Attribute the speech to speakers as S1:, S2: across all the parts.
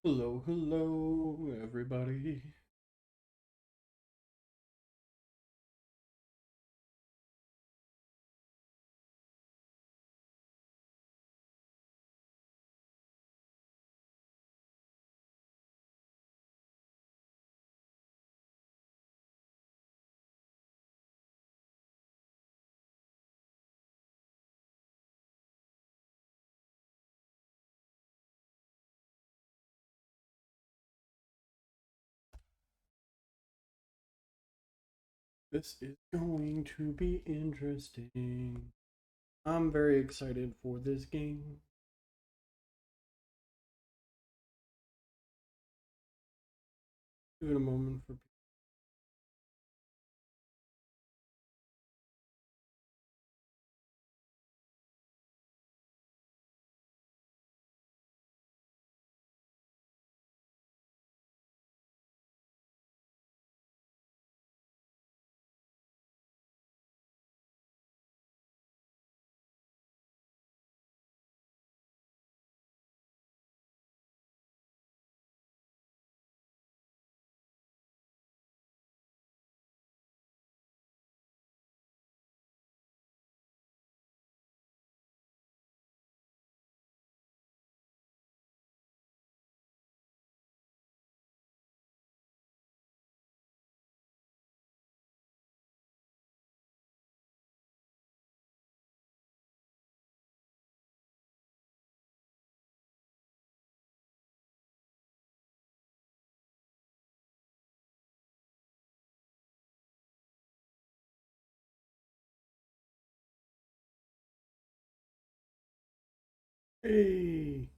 S1: Hello, hello, everybody. This is going to be interesting. I'm very excited for this game. Give it a moment for. Hey!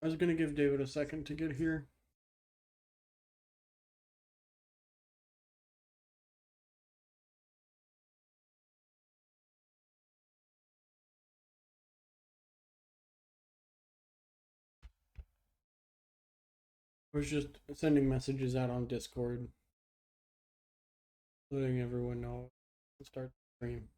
S1: I was gonna give David a second to get here. I was just sending messages out on Discord, letting everyone know to start the stream.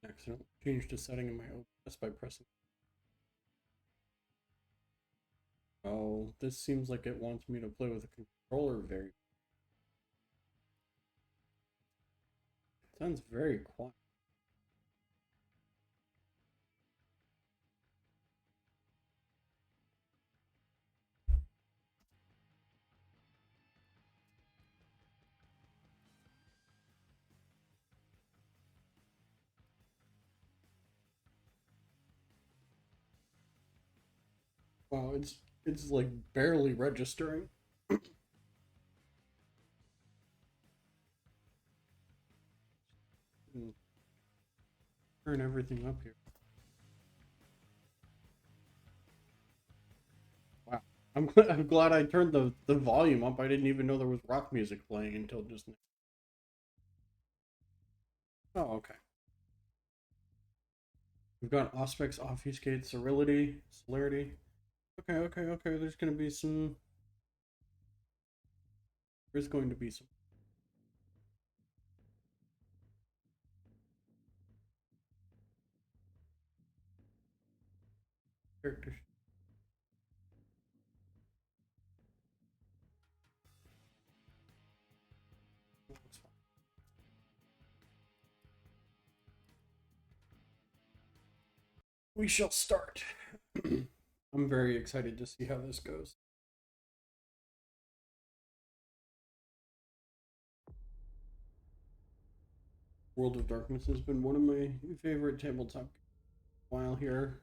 S1: Accidentally changed a setting in my OBS by pressing. Oh, this seems like it wants me to play with a controller very. It sounds very quiet. Wow, it's like barely registering. Turn everything up here. Wow. I'm glad I turned the volume up. I didn't even know there was rock music playing until just now. Oh, okay. We've got Auspex, Obfuscate, Celerity. Okay. There's going to be some characters. We shall start. I'm very excited to see how this goes. World of Darkness has been one of my favorite tabletop while here.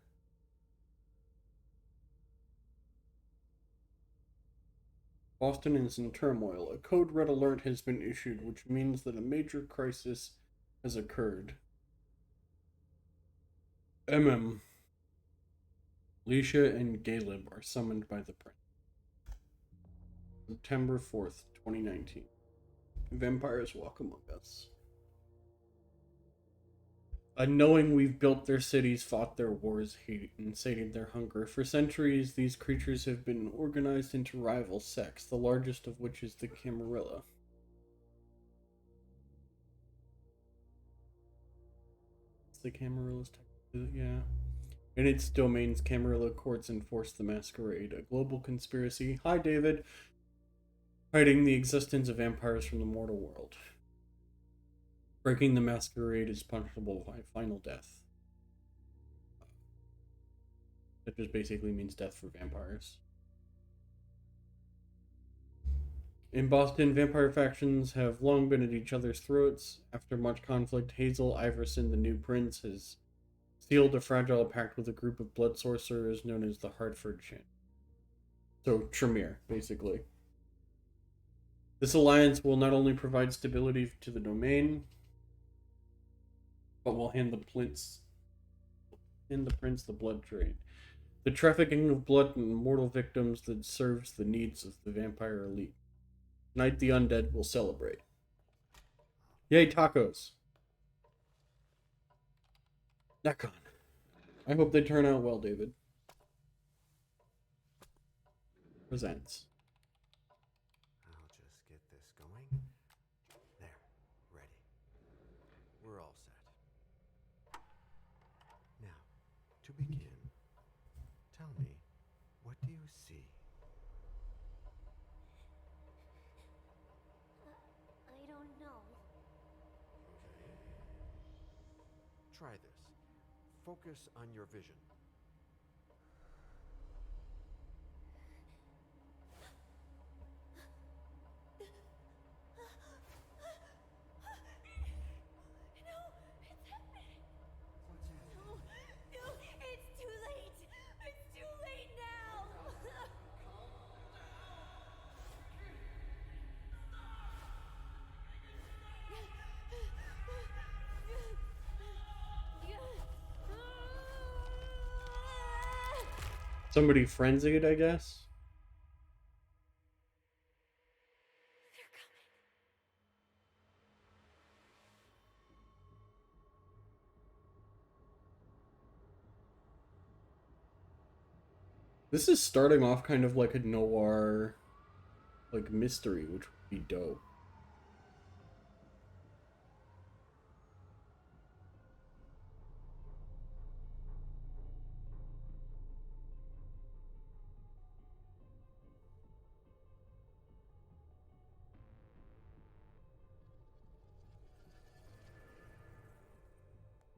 S1: Boston is in turmoil. A code red alert has been issued, which means that a major crisis has occurred. MM. Alicia and Caleb are summoned by the prince. September 4th, 2019. Vampires walk among us. Knowing we've built their cities, fought their wars, hated and sated their hunger, for centuries these creatures have been organized into rival sects, the largest of which is the Camarilla. It's the Camarilla's technically, yeah. In its domains, Camarilla courts enforce the Masquerade, a global conspiracy. Hi, David. Hiding the existence of vampires from the mortal world. Breaking the Masquerade is punishable by final death. That just basically means death for vampires. In Boston, vampire factions have long been at each other's throats. After much conflict, Hazel Iverson, the new prince, has sealed a fragile pact with a group of blood sorcerers known as the Hartford Chin. So, Tremere, basically. This alliance will not only provide stability to the domain, but will hand the prince the blood trade. The trafficking of blood and mortal victims that serves the needs of the vampire elite. Tonight the undead will celebrate. Yay, tacos! Nakon. I hope they turn out well, David. Presents.
S2: I'll just get this going. There. Ready. We're all set. Now, to begin, tell me, what do you see?
S3: I don't know.
S2: Okay. Try this. Focus on your vision.
S1: Somebody frenzied, I guess? This is starting off kind of like a noir, like, mystery, which would be dope.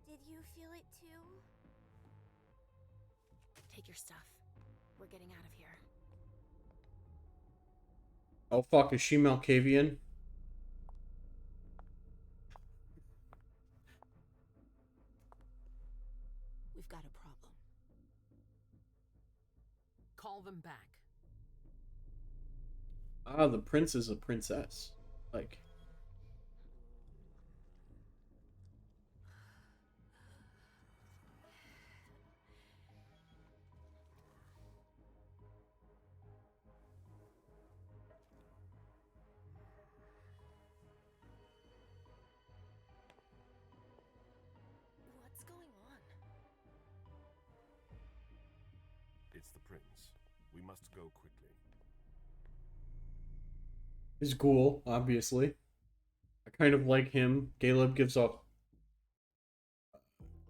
S3: Did you feel it too?
S4: Take your stuff. We're getting out of here.
S1: Oh fuck, is she Malkavian?
S4: We've got a problem. Call them back.
S1: Ah, the prince is a princess. Like...
S4: What's going on?
S5: It's the prince. We must go quickly.
S1: Is cool, obviously. I kind of like him. Caleb gives off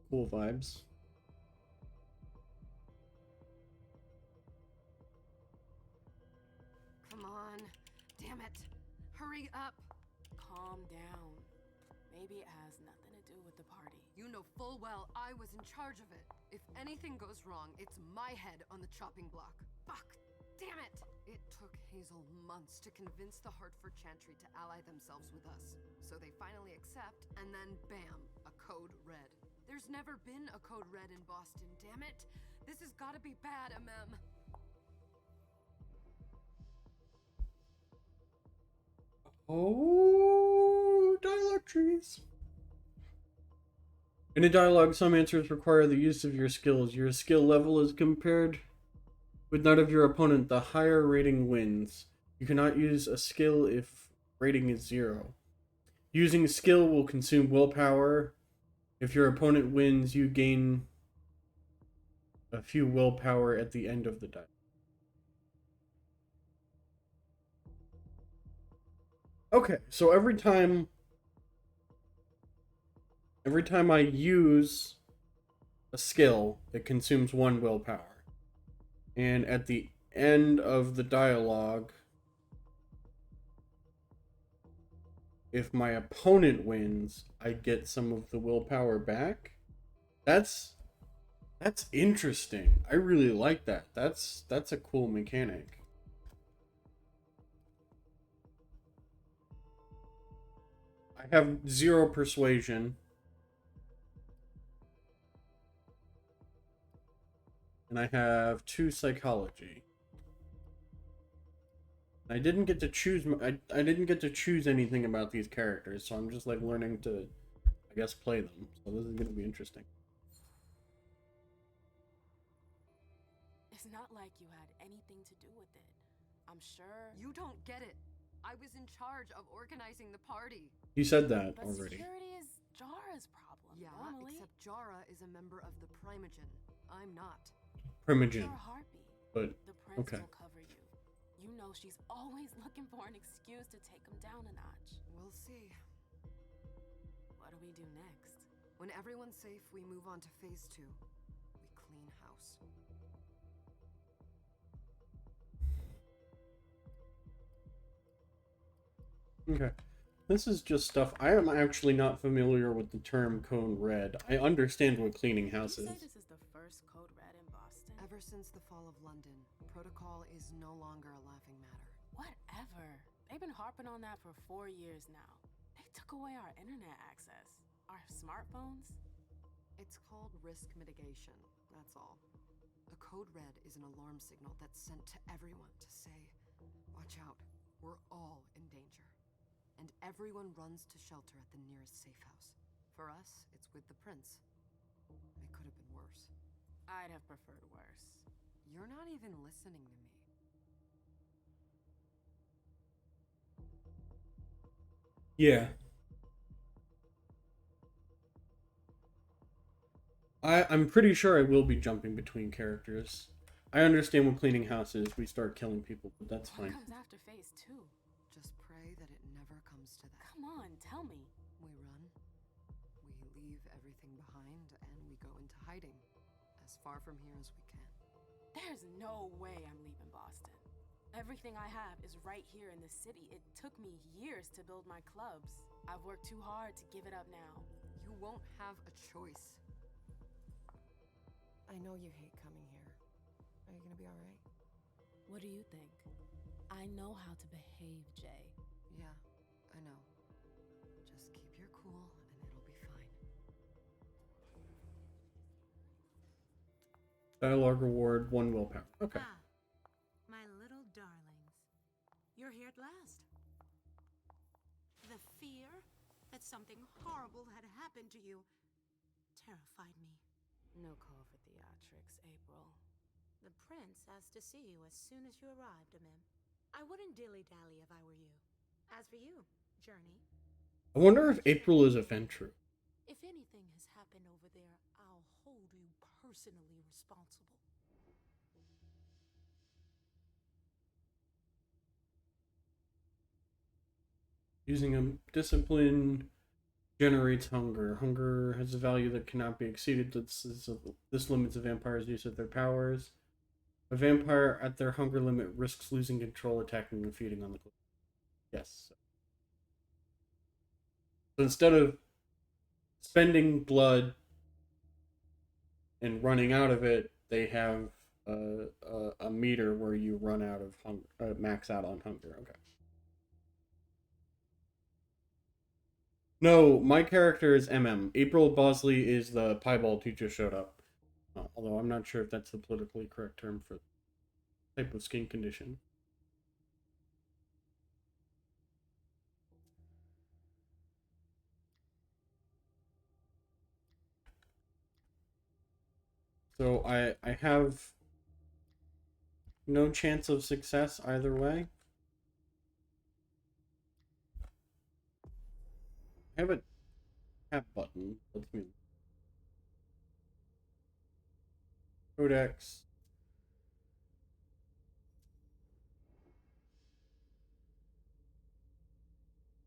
S1: cool vibes.
S4: Come on. Damn it. Hurry up. Calm down. Maybe it has nothing to do with the party.
S6: You know full well I was in charge of it. If anything goes wrong, it's my head on the chopping block. Fuck! Damn it! It took Hazel months to convince the Hartford Chantry to ally themselves with us. So they finally accept, and then bam, a code red. There's never been a code red in Boston, damn it! This has gotta be bad, MM.
S1: Oh, dialogue trees. In a dialogue, some answers require the use of your skills. Your skill level is compared with that of your opponent. The higher rating wins. You cannot use a skill if rating is 0. Using skill will consume willpower. If your opponent wins, you gain a few willpower at the end of the die. Okay, so every time I use a skill, it consumes 1 willpower. And at the end of the dialogue, if my opponent wins, I get some of the willpower back. That's interesting. I really like that. That's a cool mechanic. I have 0 persuasion. And I have 2 psychology. I didn't get to choose. I didn't get to choose anything about these characters, so I'm just like learning to, I guess, play them. So this is gonna be interesting.
S4: It's not like you had anything to do with it. I'm sure.
S6: You don't get it. I was in charge of organizing the party.
S1: You said that
S4: But
S1: already.
S4: security is Jara's problem.
S6: Yeah,
S4: normally.
S6: except Jara is a member of the Primogen. I'm not.
S1: Primogen,
S4: You're a harpy.
S1: but
S4: The prince
S1: okay.
S4: will cover you. You know she's always looking for an excuse to take him down a notch.
S6: We'll see.
S4: What do we do next?
S6: When everyone's safe, we move on to phase 2. We clean house.
S1: Okay. This is just stuff. I am actually not familiar with the term Code Red. I understand what cleaning house
S4: You
S1: is.
S4: say this is the first code red in Boston?
S6: Ever since the fall of London, protocol is no longer a laughing matter.
S4: Whatever. They've been harping on that for 4 years now. They took away our internet access. Our smartphones.
S6: It's called risk mitigation, that's all. A code red is an alarm signal that's sent to everyone to say, watch out, we're all in danger. And everyone runs to shelter at the nearest safe house. For us, it's with the prince. It could have been worse.
S4: I'd have preferred worse.
S6: You're not even listening to me.
S1: Yeah. I'm pretty sure I will be jumping between characters. I understand what cleaning house is. We start killing people, but that's
S4: What
S1: fine.
S4: comes after phase 2?
S6: Just pray that it never comes to that.
S4: Come on, tell me.
S6: We run, we leave everything behind, and we go into hiding. As far from here as we can.
S4: There's no way I'm leaving Boston. Everything I have is right here in the city. It took me years to build my clubs. I've worked too hard to give it up now.
S6: You won't have a choice. I know you hate coming here. Are you gonna be alright?
S4: What do you think? I know how to behave, Jay.
S6: Yeah, I know. Just keep your cool and it'll be fine.
S1: Dialogue reward 1 willpower. Okay.
S7: Ah, my little darlings. You're here at last. The fear that something horrible had happened to you terrified me.
S4: No call for theatrics, April.
S7: The prince asked to see you as soon as you arrived, Amim. I wouldn't dilly-dally if I were you. As for you, Journey,
S1: I wonder if April is a Ventrue.
S7: if anything has happened over there, I'll hold you personally responsible.
S1: Using a discipline generates hunger. Hunger has a value that cannot be exceeded. This limits a vampire's use of their powers. A vampire at their hunger limit risks losing control, attacking, and feeding on the close. Yes. So instead of spending blood and running out of it, they have a meter where you run out of hunger, max out on hunger. Okay. No, my character is MM. April Bosley is the piebald who just showed up. Although I'm not sure if that's the politically correct term for type of skin condition. So I have no chance of success either way. I have a tap button. Let's me Codex.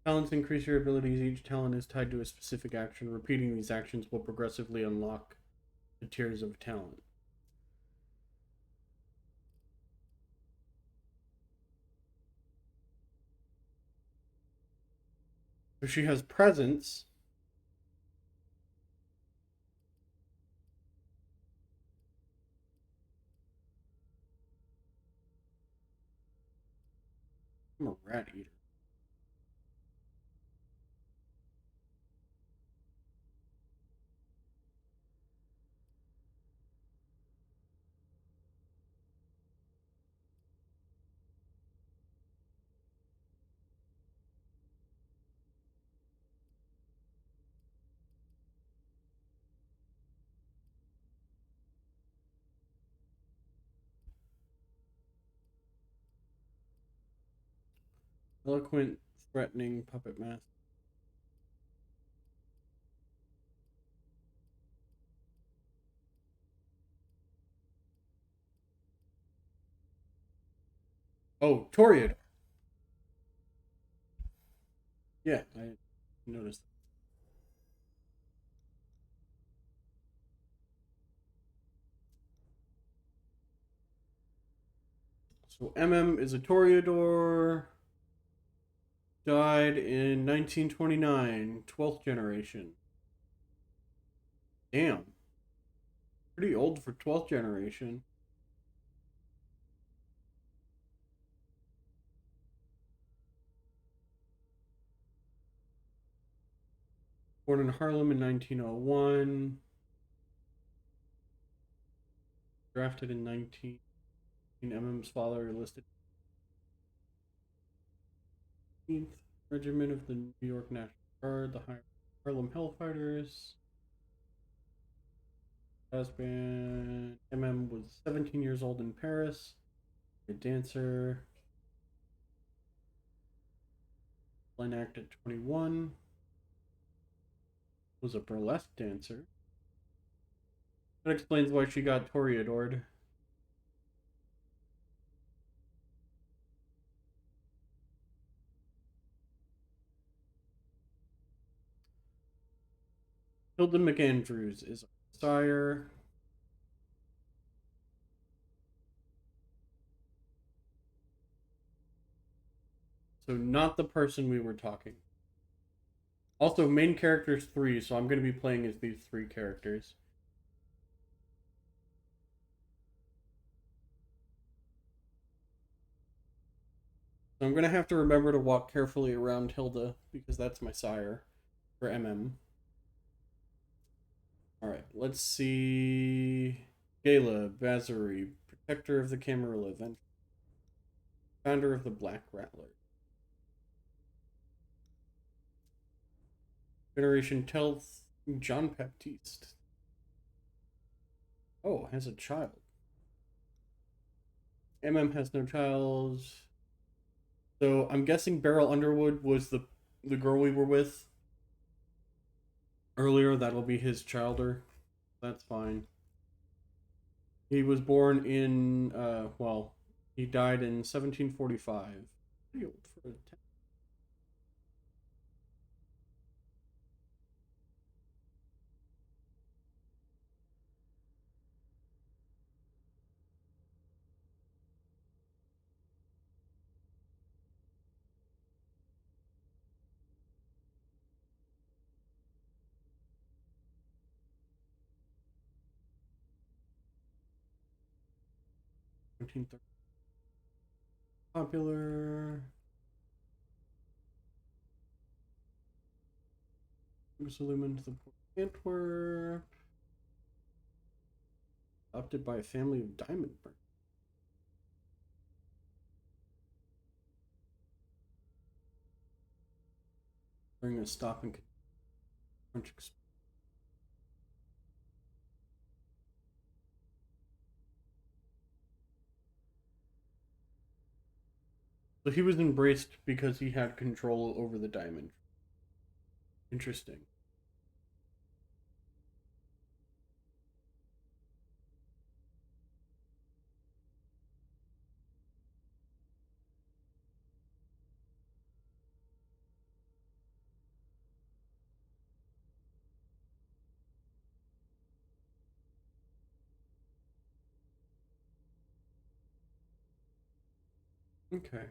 S1: Talents increase your abilities. Each talent is tied to a specific action. Repeating these actions will progressively unlock the tiers of talent. So she has presence. I'm a rat eater. Eloquent, threatening, puppet master. Oh, Toreador. Yeah, I noticed that. So MM is a Toreador. Died in 1929, 12th generation. Damn. Pretty old for 12th generation. Born in Harlem in 1901. Drafted in 19. MM's father listed 15th Regiment of the New York National Guard, the Harlem Hellfighters. Husband MM was 17 years old in Paris. A dancer. Line act at 21. Was a burlesque dancer. That explains why she got Toreadored. Hilden McAndrews is a sire. So not the person we were talking. Also, main character's 3, so I'm going to be playing as these 3 characters. So I'm going to have to remember to walk carefully around Hilda, because that's my sire for MM. Alright, let's see. Gala Bazari, protector of the Camarilla, Ventrue, founder of the Black Rattler. Generation 10th, John Baptiste. Oh, has a child. MM has no child. So I'm guessing Beryl Underwood was the girl we were with earlier. That'll be his childer. That's fine. He was born in well, he died in 1745. Pretty old for a 1930. Popular. Muslim to the port of Antwerp. Adopted by a family of diamond burners. During a stop and crunch. So he was embraced because he had control over the diamond. Interesting. Okay.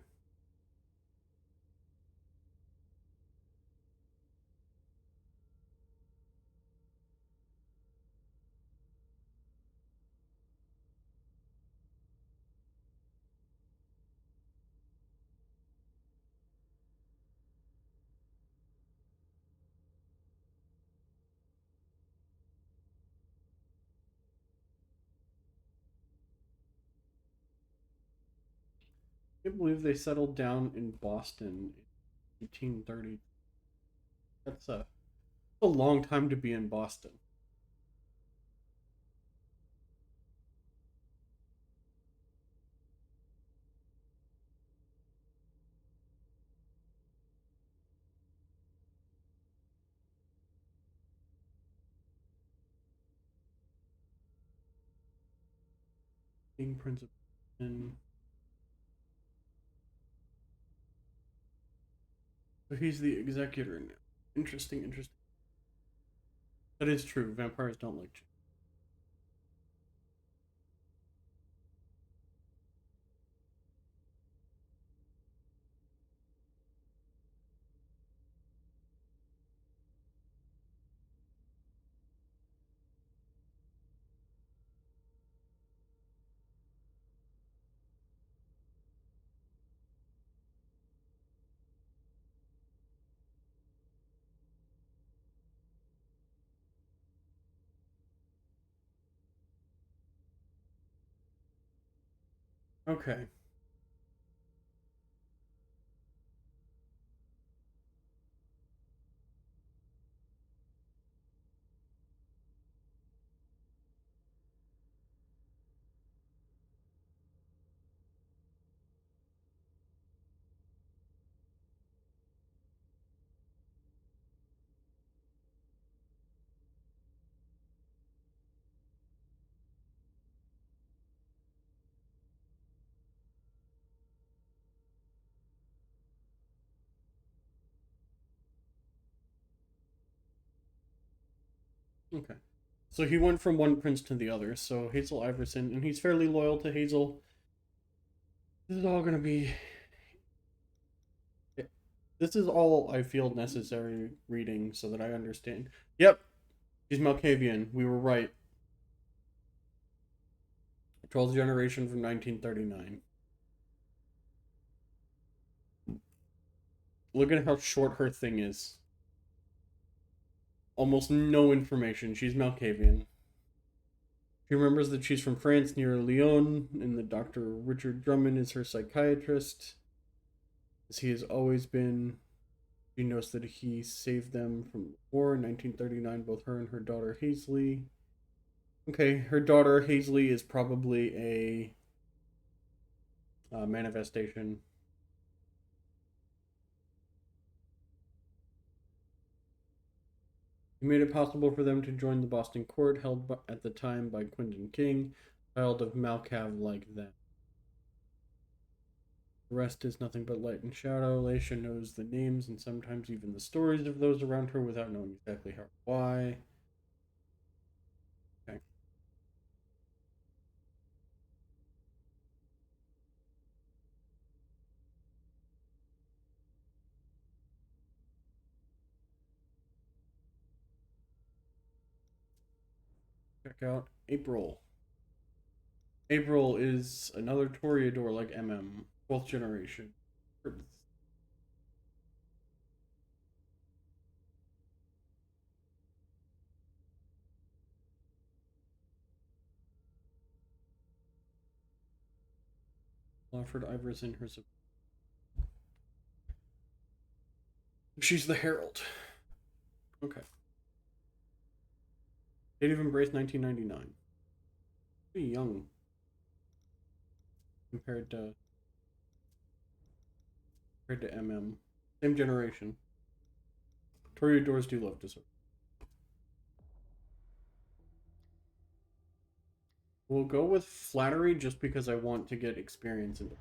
S1: I can't believe they settled down in Boston in 1830. That's a long time to be in Boston. Being Prince of Boston. So he's the executor now. Interesting, interesting. That is true. Vampires don't like change. Okay. Okay. So he went from one prince to the other. So Hazel Iverson, and he's fairly loyal to Hazel. This is all gonna be. This is all I feel necessary reading so that I understand. Yep, he's Malkavian. We were right. 12th generation from 1939. Look at how short her thing is. Almost no information. She's Malkavian. She remembers that she's from France near Lyon, and that Dr. Richard Drummond is her psychiatrist. As he has always been. She knows that he saved them from the war in 1939, both her and her daughter Hazley. Okay, her daughter Hazley is probably a manifestation. He made it possible for them to join the Boston court held at the time by Quentin King, child of Malkav like them. The rest is nothing but light and shadow. Laisha knows the names and sometimes even the stories of those around her without knowing exactly how or why. Okay. Check out April. April is another Toreador like MM, 12th generation. Offered Iverson her support. She's the Herald. Okay. Date of Embrace 1999. Pretty young compared to compared to MM. Same generation. Toreadors do love dessert. We'll go with flattery just because I want to get experience in it.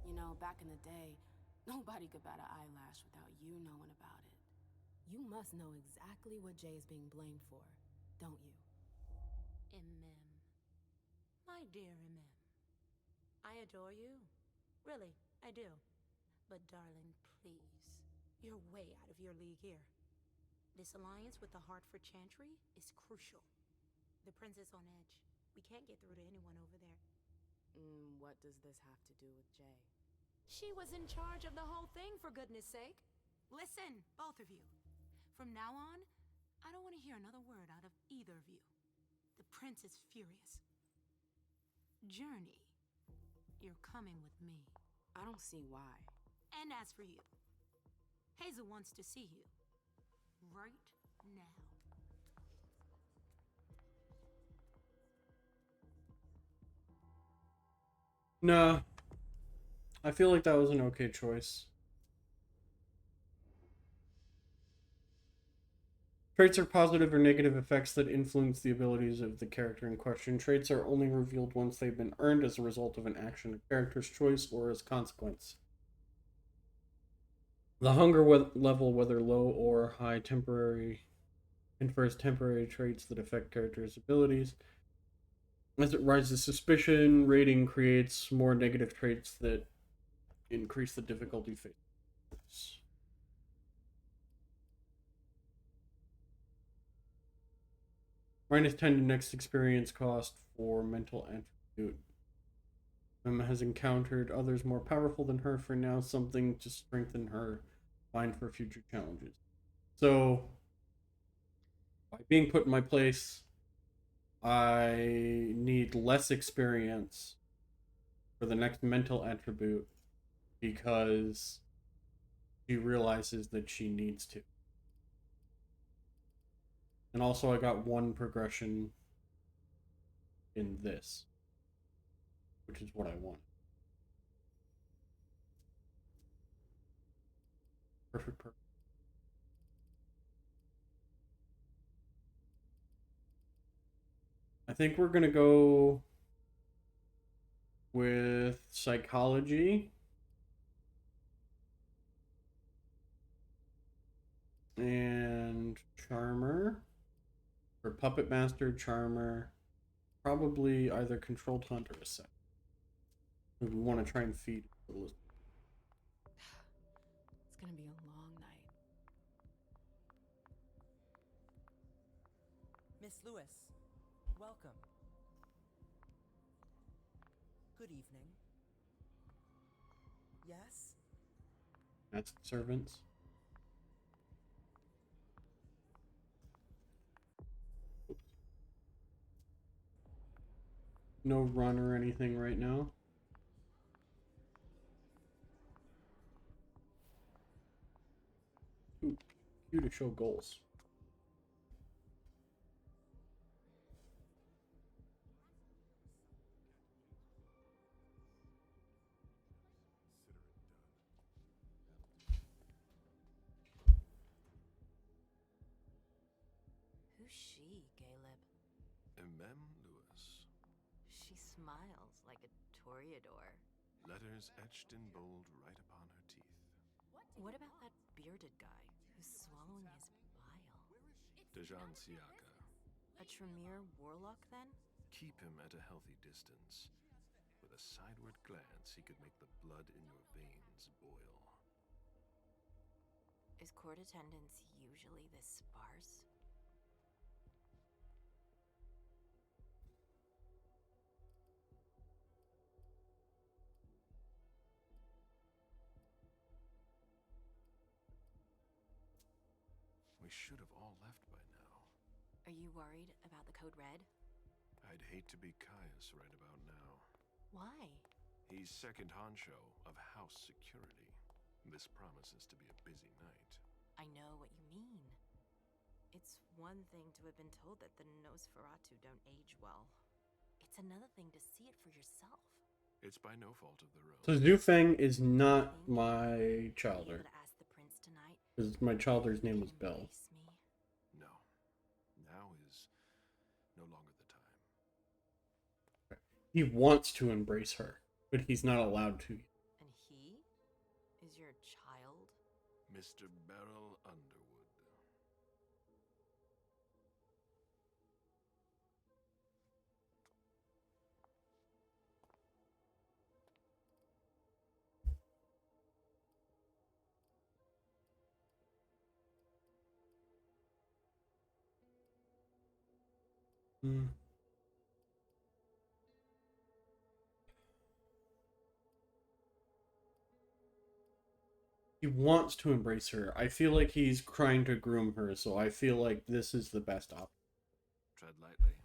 S4: You know, back in the day, nobody could bat an eyelash without you knowing about it. You must know exactly what Jay is being blamed for, don't you?
S7: MM. My dear MM. I adore you. Really, I do. But darling, please. You're way out of your league here. This alliance with the Hartford Chantry is crucial. The prince is on edge. We can't get through to anyone over there.
S4: What does this have to do with Jay?
S7: She was in charge of the whole thing, for goodness sake. Listen, both of you. From now on, I don't want to hear another word out of either of you. The prince is furious. Journey, you're coming with me.
S4: I don't see why.
S7: And as for you, Hazel wants to see you. Right now.
S1: Nah. I feel like that was an okay choice. Traits are positive or negative effects that influence the abilities of the character in question. Traits are only revealed once they've been earned as a result of an action, a character's choice, or as consequence. The hunger level, whether low or high, confers temporary traits that affect characters' abilities. As it rises, suspicion rating creates more negative traits that increase the difficulty phase. -10 to next experience cost for mental attribute. Emma has encountered others more powerful than her. For now, something to strengthen her mind for future challenges. So, by being put in my place, I need less experience for the next mental attribute because she realizes that she needs to. And also I got one progression in this, which is what I want. Perfect. I think we're gonna go with psychology. And charmer. Or puppet master, charmer. Probably either controlled hunt or a set. We want to try and feed the list.
S4: It's gonna be a long night.
S8: Miss Lewis, welcome. Good evening. Yes?
S1: That's servants. No run or anything right now. Ooh, Q to show goals.
S9: Who's she, Caleb?
S5: Mem Lewis.
S9: She smiles like a Toreador.
S5: Letters etched in bold right upon her teeth.
S9: What about that bearded guy who's swallowing his bile?
S5: Dejan Siaka.
S9: A Tremere warlock, then?
S5: Keep him at a healthy distance. With a sideward glance, he could make the blood in your veins boil.
S9: Is court attendance usually this sparse?
S5: We should have all left by now.
S9: Are you worried about the Code Red?
S5: I'd hate to be Caius right about now.
S9: Why?
S5: He's second honcho of house security. This promises to be a busy night.
S9: I know what you mean. It's one thing to have been told that the Nosferatu don't age well. It's another thing to see it for yourself.
S5: It's by no fault of their own.
S1: So Zufeng is not
S9: Think
S1: my
S9: I'll be
S1: childer.
S9: able to ask the prince tonight.
S1: Because my childer's name was
S9: Can
S1: Belle.
S9: embrace me.
S5: No. Now is no longer the time.
S1: He wants to embrace her, but he's not allowed to.
S9: And he is your child?
S5: Mr. Beryl Underwood.
S1: Hmm. He wants to embrace her. I feel like he's trying to groom her, so I feel like this is the best option.
S5: Tread lightly.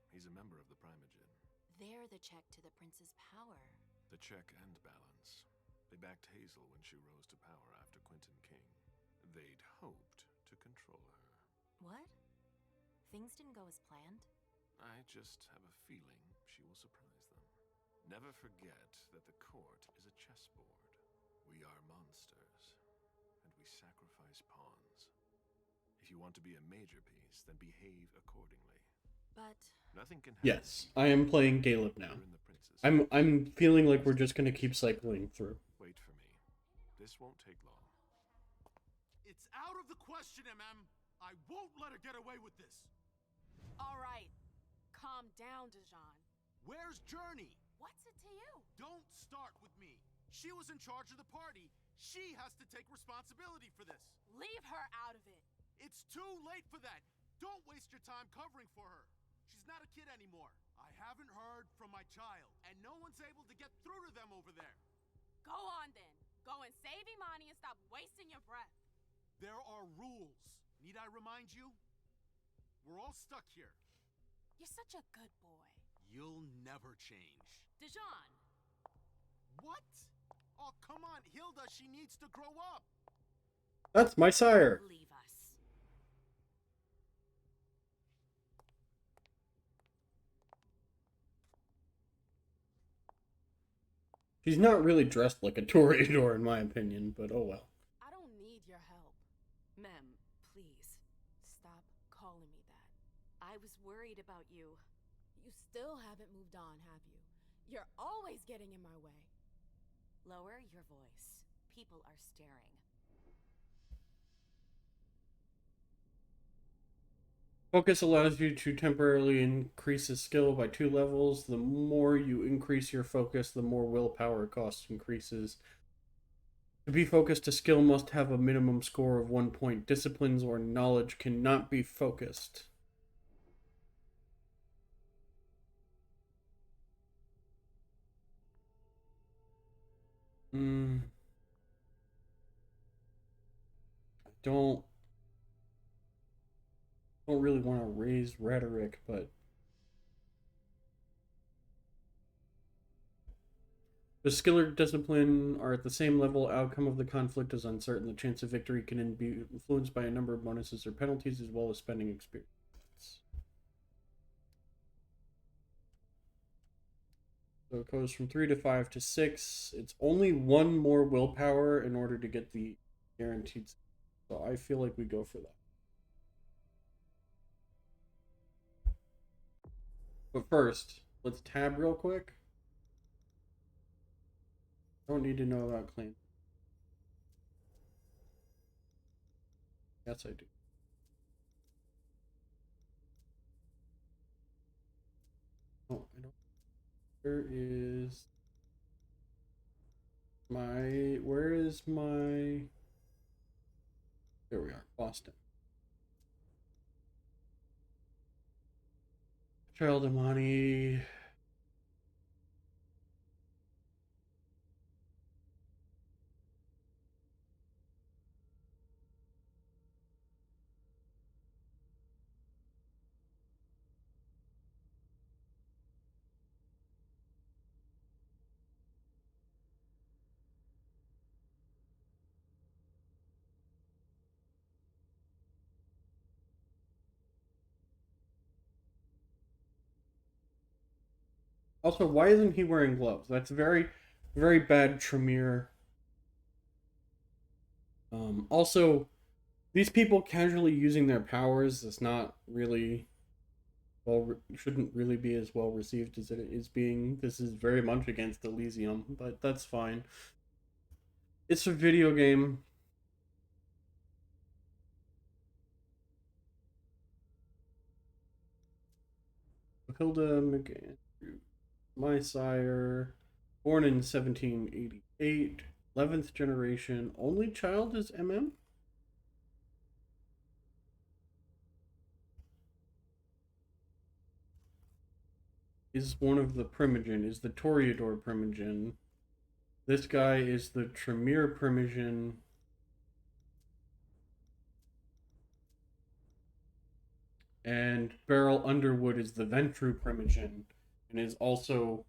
S5: He's a member of the Primogen.
S9: They're the check to the prince's power.
S5: The check and balance. They backed Hazel when she rose to power after Quentin King. They'd hoped to control her.
S9: What? Things didn't go as planned?
S5: I just have a feeling she will surprise them. Never forget that the court is a chessboard. We are monsters, and we sacrifice pawns. If you want to be a major piece, then behave accordingly.
S9: But
S5: Nothing can happen.
S1: Yes, I am playing Caleb now.
S5: You're in the princess.
S1: I'm feeling like we're just gonna keep cycling through.
S5: Wait for me. This won't take long.
S2: It's out of the question, MM. I won't let her get away with this.
S4: All right. Calm down, Dijon.
S2: Where's Journey?
S4: What's it to you?
S2: Don't start with me. She was in charge of the party. She has to take responsibility for this.
S4: Leave her out of it.
S2: It's too late for that. Don't waste your time covering for her. She's not a kid anymore. I haven't heard from my child, and no one's able to get through to them over there.
S4: Go on then. Go and save Imani and stop wasting your breath.
S2: There are rules. Need I remind you? We're all stuck here.
S4: You're such a good boy.
S2: You'll never change.
S4: Dijon!
S2: What? Oh, come on, Hilda, she needs to grow up.
S1: That's my sire.
S9: leave us.
S1: She's not really dressed like a Toreador in my opinion, but oh well.
S4: I don't need your help.
S9: Mem, please.
S4: Stop calling me that.
S9: I was worried about you.
S4: You still haven't moved on, have you? You're always getting in my way.
S9: Lower your voice. People are staring.
S1: Focus allows you to temporarily increase a skill by 2 levels. The more you increase your focus, the more willpower cost increases. To be focused, a skill must have a minimum score of 1 point. Disciplines or knowledge cannot be focused. I don't really want to raise rhetoric, but the skill or discipline are at the same level. Outcome of the conflict is uncertain. The chance of victory can be influenced by a number of bonuses or penalties, as well as spending experience. So it goes from 3 to 5 to 6. It's only 1 more willpower in order to get the guaranteed. So I feel like we go for that. But first, let's tab real quick. Don't need to know about clan. Yes, I do. Oh, I don't. Where is my... Where is my... There we are. Boston. Child Imani. Also, why isn't he wearing gloves? That's very, very bad Tremere. Also, these people casually using their powers is not really shouldn't really be as well received as it is being. This is very much against Elysium, but that's fine. It's a video game. Hilda McAndrew, my sire, born in 1788, 11th generation, only child is MM? Is one of the Primogen, is the Toreador Primogen. This guy is the Tremere Primogen. And Beryl Underwood is the Ventrue Primogen, and is also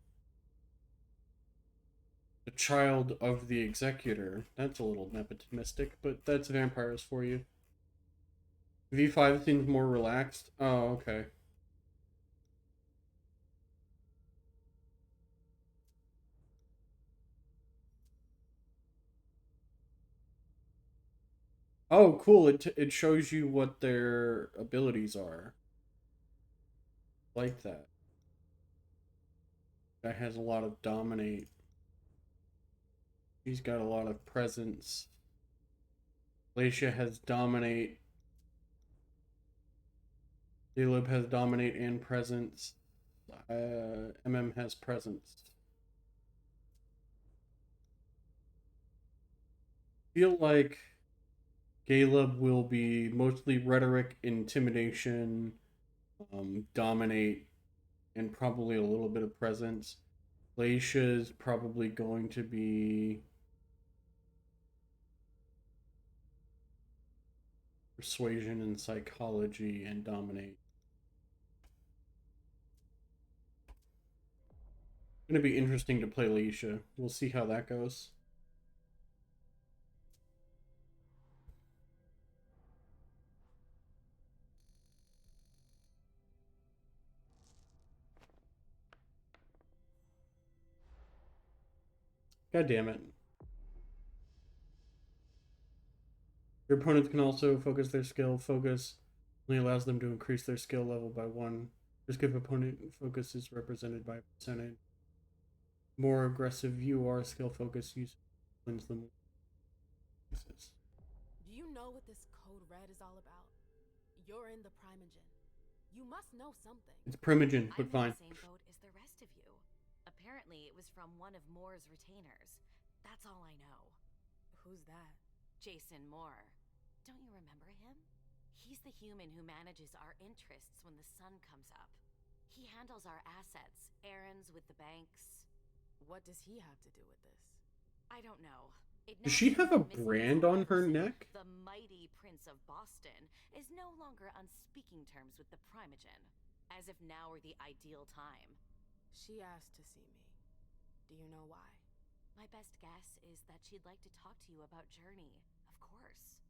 S1: the child of the Executor. That's a little nepotistic, but that's vampires for you. V5 seems more relaxed. Oh, okay. Oh, cool. It shows you what their abilities are. Like that. Guy has a lot of dominate. He's got a lot of presence. Lacia has dominate. Caleb has dominate and presence. MM has presence. Feel like Caleb will be mostly rhetoric, intimidation, dominate, and probably a little bit of presence. Lacia's probably going to be persuasion and psychology and dominate. It's going to be interesting to play Lacia. We'll see how that goes. God damn it. Your opponents can also focus their skill. Focus only allows them to increase their skill level by 1. Risk of opponent focus is represented by a percentage. More aggressive you are, skill focus wins them.
S4: Do you know what this code red is all about? You're in the Primogen. You must know something.
S1: It's Primogen, but
S9: I'm
S1: fine.
S9: in the same boat as the rest of you. Apparently, it was from one of Moore's retainers. That's all I know.
S4: Who's that?
S9: Jason Moore. Don't you remember him? He's the human who manages our interests when the sun comes up. He handles our assets, errands with the banks.
S4: What does he have to do with this?
S9: I don't know.
S1: Does she have a brand on her neck?
S9: The mighty Prince of Boston is no longer on speaking terms with the Primogen, as if now were the ideal time.
S4: She asked to see me. Do you know why?
S9: My best guess is that she'd like to talk to you about Journey, of course.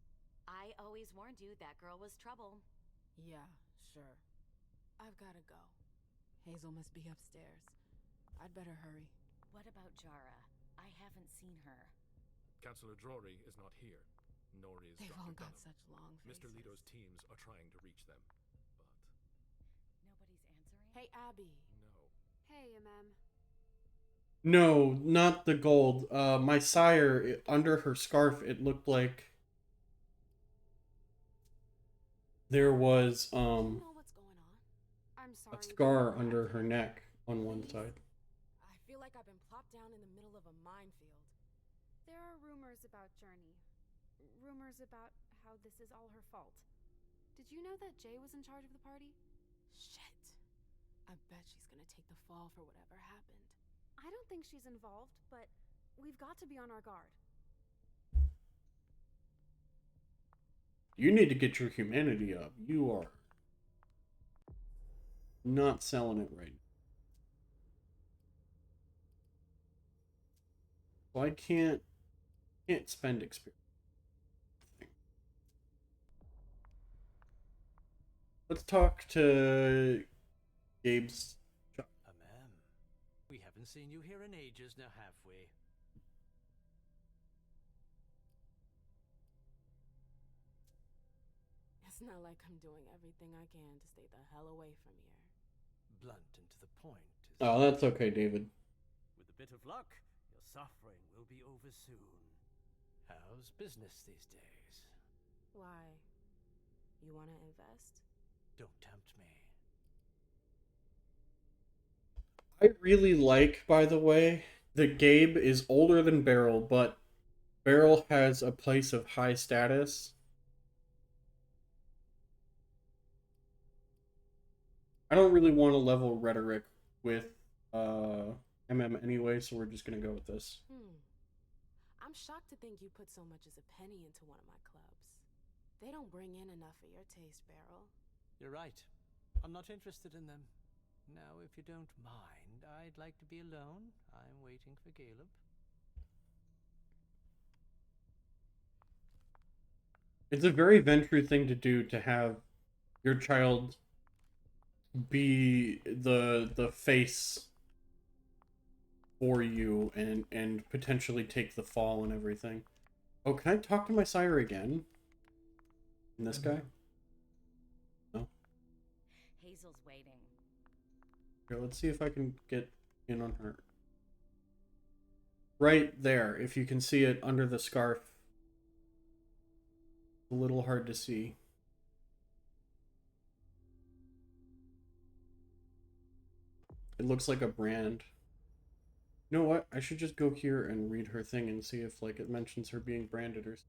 S9: I always warned you that girl was trouble.
S4: Yeah, sure. I've gotta go. Hazel must be upstairs. I'd better hurry.
S9: What about Jara? I haven't seen her.
S5: Councillor Drury is not here, nor is
S4: They've
S5: Dr.
S4: all got
S5: Dunham.
S4: such long faces.
S5: Mr. Leto's teams are trying to reach them, but...
S9: Nobody's answering?
S4: Hey, Abby.
S5: no.
S6: Hey, MM.
S1: No, not the gold. My sire, under her scarf, it looked like there was,
S4: Do you know what's going on?
S6: I'm sorry.
S1: a scar under her neck on one side.
S4: I feel like I've been plopped down in the middle of a minefield.
S6: There are rumors about Journey. Rumors about how this is all her fault. Did you know that Jay was in charge of the party?
S4: Shit. I bet she's gonna take the fall for whatever happened.
S6: I don't think she's involved, but we've got to be on our guard.
S1: You need to get your humanity up. You are not selling it right now. So I can't spend experience. Let's talk to Gabe's shop.
S10: MM. Haven't seen you here in ages, now have we?
S4: It's not like I'm doing everything I can to stay the hell away from here.
S10: Blunt and to the point.
S1: Oh, that's okay, David.
S10: With a bit of luck, your suffering will be over soon. How's business these days?
S4: Why? You want to invest?
S10: Don't tempt me.
S1: I really like, by the way, that Gabe is older than Beryl, but Beryl has a place of high status. I don't really want to level rhetoric with MM anyway, so we're just gonna go with this.
S4: I'm shocked to think you put so much as a penny into one of my clubs. They don't bring in enough for your taste, Beryl.
S10: You're right. I'm not interested in them. Now, if you don't mind, I'd like to be alone. I'm waiting for Caleb.
S1: It's a very Ventrue thing to do, to have your child be the face for you and potentially take the fall and everything. Oh, can I talk to my sire again? And this guy? No.
S9: Hazel's waiting.
S1: Here, let's see if I can get in on her. Right there, if you can see it under the scarf. A little hard to see. It looks like a brand. You know what? I should just go here and read her thing and see if, like, it mentions her being branded or something.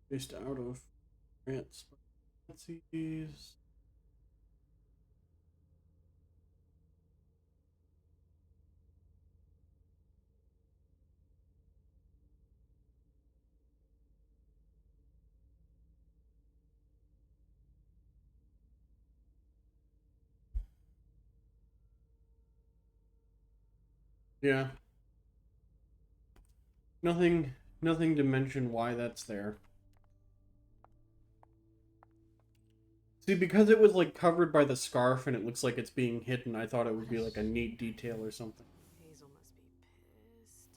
S1: Based out of France. Nazis. Yeah. Nothing to mention why that's there. See, because it was, like, covered by the scarf and it looks like it's being hidden, I thought it would be, like, a neat detail or something.
S4: Hazel must be pissed.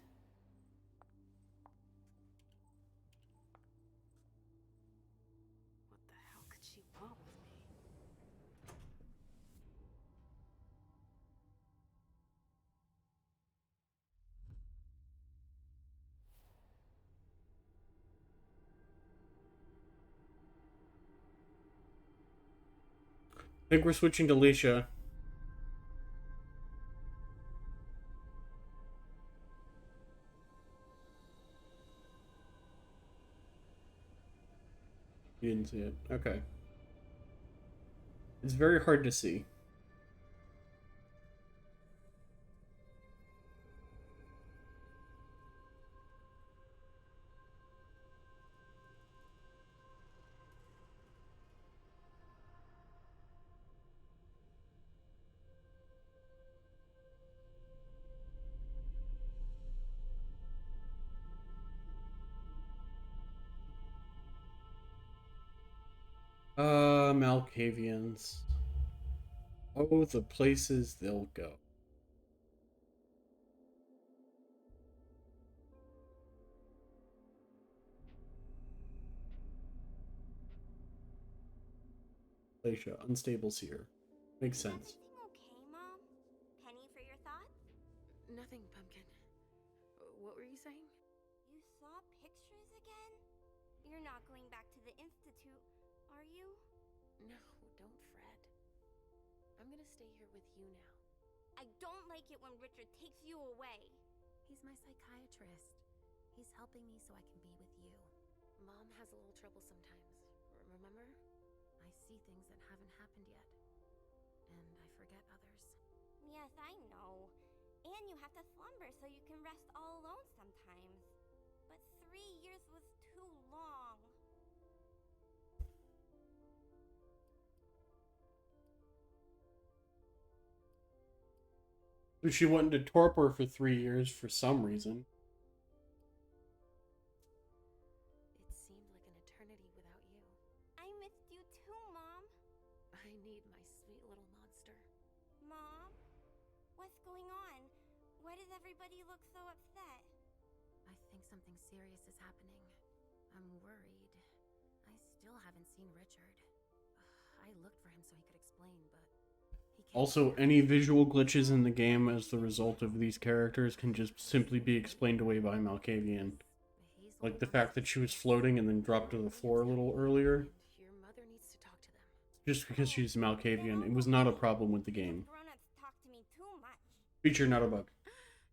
S4: What the hell could she want with me?
S1: I think we're switching to Leisha. You didn't see it. Okay. It's very hard to see. Malkavians. Oh, the places they'll go. Leisha, unstables here. Makes sense.
S3: Everything okay, Mom? Penny for your thoughts?
S4: Nothing, Pumpkin. What were you saying?
S3: You saw pictures again? You're not going back to the Institute, are you?
S4: No, don't fret. I'm gonna stay here with you now.
S3: I don't like it when Richard takes you away.
S4: He's my psychiatrist.
S11: He's helping me so I can be with you.
S9: Mom has a little trouble sometimes. Remember?
S11: I see things that haven't happened yet. And I forget others.
S3: Yes, I know. And you have to slumber so you can rest all alone sometimes. But 3 years was too long.
S1: She went into torpor for 3 years for some reason.
S9: It seemed like an eternity without you.
S3: I missed you too, Mom.
S9: I need my sweet little monster.
S3: Mom? What's going on? Why does everybody look so upset?
S11: I think something serious is happening. I'm worried. I still haven't seen Richard. I looked for him so he could explain, but he can't.
S1: Also, any visual glitches in the game as the result of these characters can just simply be explained away by Malkavian. Like the fact that she was floating and then dropped to the floor a little earlier.
S9: Your mother needs to talk to them.
S1: Just because she's Malkavian, it was not a problem with the game.
S3: Grown-ups talk to me too much.
S1: Feature, not a bug.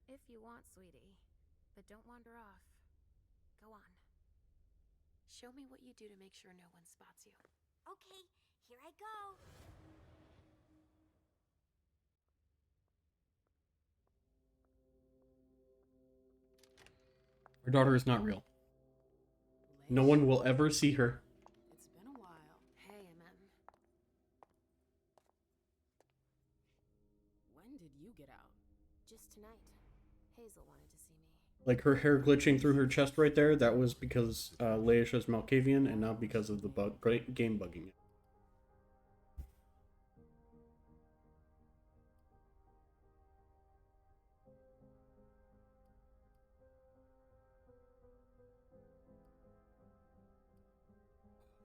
S11: If you want, sweetie. But don't wander off. Go on.
S9: Show me what you do to make sure no one spots you.
S3: Okay, here I go.
S1: Her daughter is not real. No one will ever see her.
S4: It's been a while.
S9: Hey, MM.
S4: When did you get out?
S9: Just tonight. Hazel wanted to see me.
S1: Like her hair glitching through her chest right there, that was because Leisha's Malkavian and not because of the game bugging it.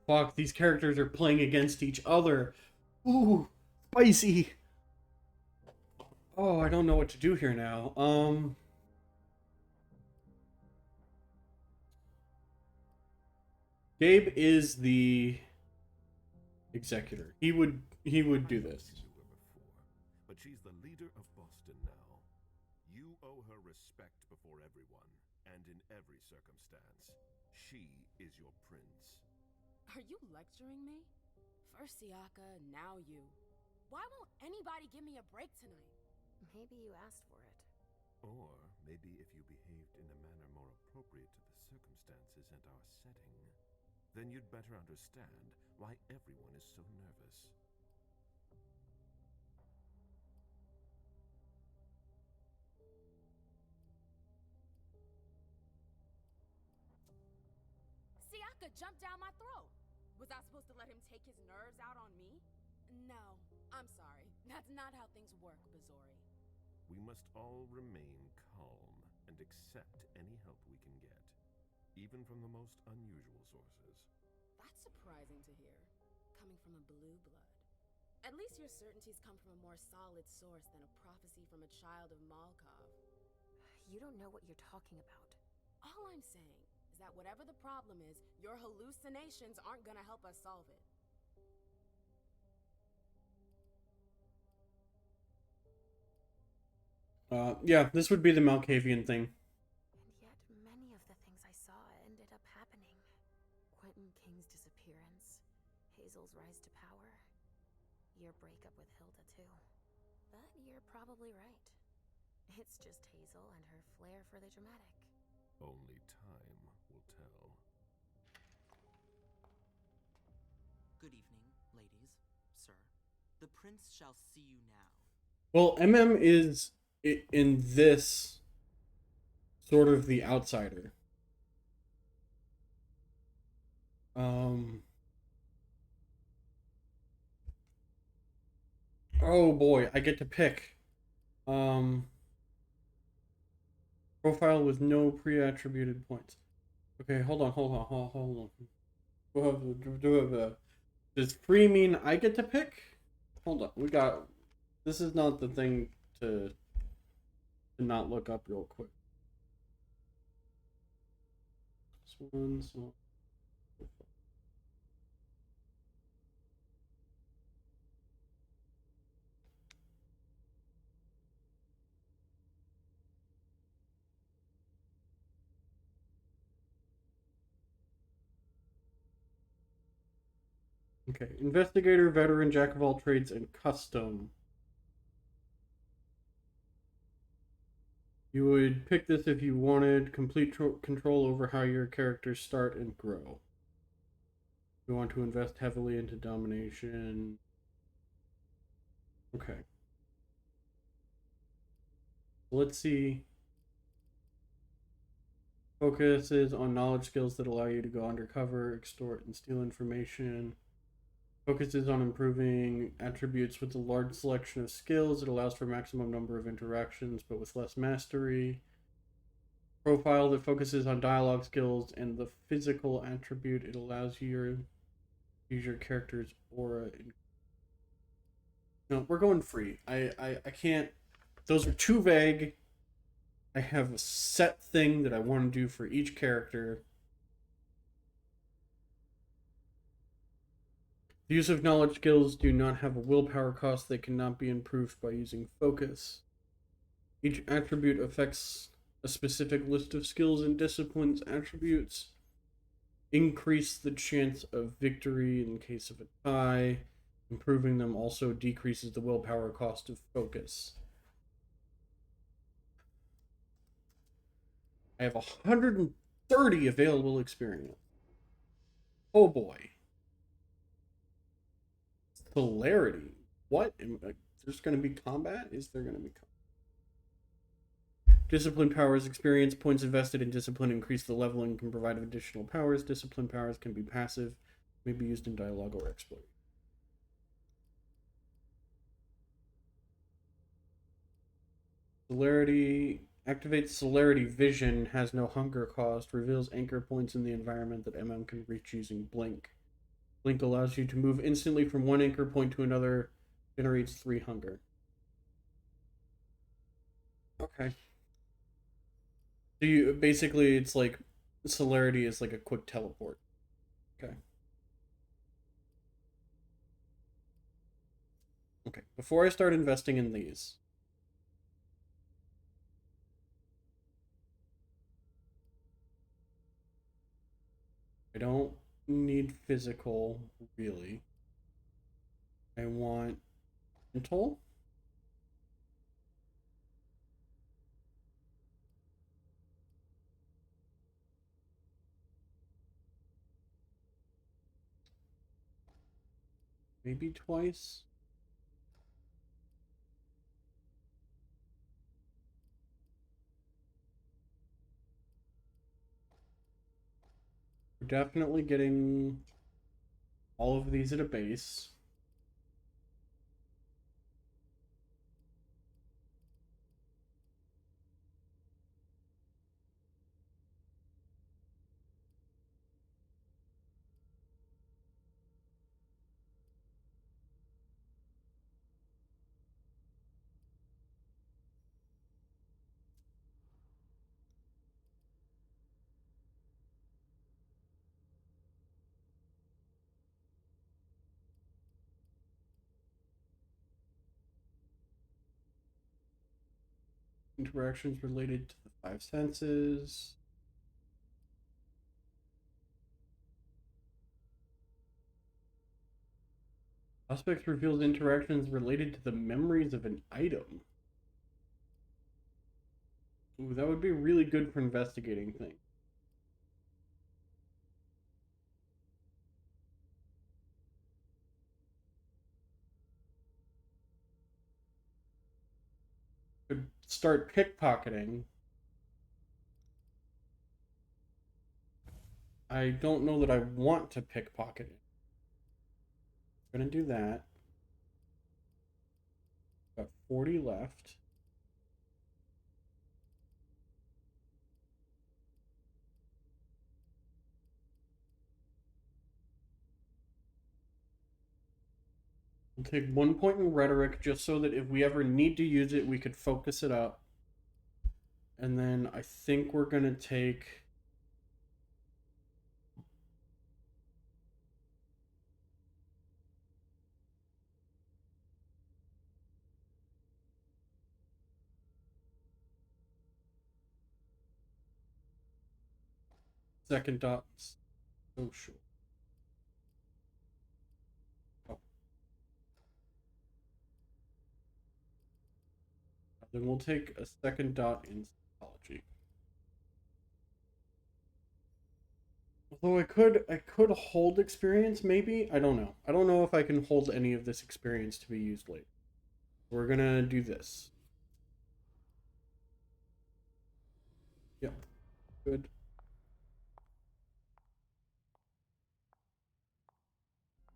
S1: Fuck, these characters are playing against each other. Ooh, spicy. Oh, I don't know what to do here now. Gabe is the executor. He would do this.
S5: But she's the leader of Boston now. You owe her respect before everyone, and in every circumstance. She is your prince.
S4: Are you lecturing me? First Siaka, now you. Why won't anybody give me a break tonight?
S9: Maybe you asked for it.
S5: Or maybe if you behaved in a manner more appropriate to the circumstances and our setting, then you'd better understand why everyone is so nervous.
S4: Siaka jumped down my throat. Was I supposed to let him take his nerves out on me? No, I'm sorry. That's not how things work, Bazori.
S5: We must all remain calm and accept any help we can get, even from the most unusual sources.
S4: That's surprising to hear, coming from a blue blood. At least your certainties come from a more solid source than a prophecy from a child of Malkav.
S9: You don't know what you're talking about.
S4: All I'm saying is that whatever the problem is, your hallucinations aren't gonna help us solve it.
S1: Yeah, this would be the Malkavian thing.
S11: And yet, many of the things I saw ended up happening.
S9: Quentin King's disappearance, Hazel's rise to power, your breakup with Hilda too. But you're probably right. It's just Hazel and her flair for the dramatic.
S5: Only time will tell.
S8: Good evening, ladies, sir. The prince shall see you now.
S1: Well, MM is in this sort of the outsider. Oh boy, I get to pick. Profile with no pre-attributed points. Okay, hold on. Does free mean I get to pick? Hold on, this is not the thing to not look up real quick. This one, so... Okay, investigator, veteran, jack of all trades, and custom. You would pick this if you wanted complete control over how your characters start and grow. You want to invest heavily into domination. Okay. Let's see. Focuses on knowledge skills that allow you to go undercover, extort, and steal information. Focuses on improving attributes with a large selection of skills. It allows for maximum number of interactions, but with less mastery. Profile that focuses on dialogue skills and the physical attribute. It allows you to use your character's aura. No, we're going free. I can't. Those are too vague. I have a set thing that I want to do for each character. The use of knowledge skills do not have a willpower cost. They cannot be improved by using focus. Each attribute affects a specific list of skills and disciplines. Attributes increase the chance of victory in case of a tie. Improving them also decreases the willpower cost of focus. I have 130 available experience. Oh boy. Celerity. What? There's going to be combat? Is there going to be combat? Discipline powers. Experience points invested in discipline increase the level and can provide additional powers. Discipline powers can be passive, may be used in dialogue or exploit. Celerity activates celerity vision, has no hunger cost, reveals anchor points in the environment that MM can reach using blink. Blink allows you to move instantly from one anchor point to another, generates 3 hunger. Okay. So you basically, it's like celerity is like a quick teleport. Okay. Okay. Before I start investing in these, I don't need physical, really. I want mental. Maybe twice. We're definitely getting all of these at a base. Interactions related to the 5 senses. Aspects reveals interactions related to the memories of an item. Ooh, that would be really good for investigating things. Could start pickpocketing. I don't know that I want to pickpocket it. I'm gonna do that. Got 40 left. We'll take 1 point in rhetoric just so that if we ever need to use it, we could focus it up. And then I think we're gonna take second dot social. Then we'll take a second dot in psychology. Although I could hold experience, maybe? I don't know. I don't know if I can hold any of this experience to be used later. We're gonna do this. Yep. Good.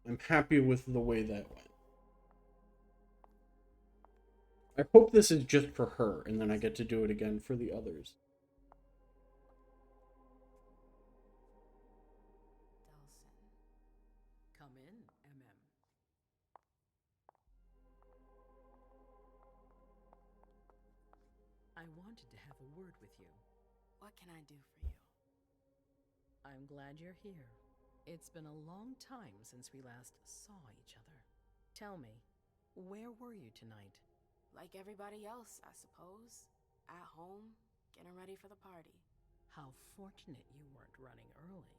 S1: I'm happy with the way that went. I hope this is just for her, and then I get to do it again for the others.
S12: Delson. Come in, MM. I wanted to have a word with you.
S4: What can I do for you?
S12: I'm glad you're here. It's been a long time since we last saw each other. Tell me, where were you tonight?
S4: Like everybody else, I suppose. At home, getting ready for the party.
S12: How fortunate you weren't running early.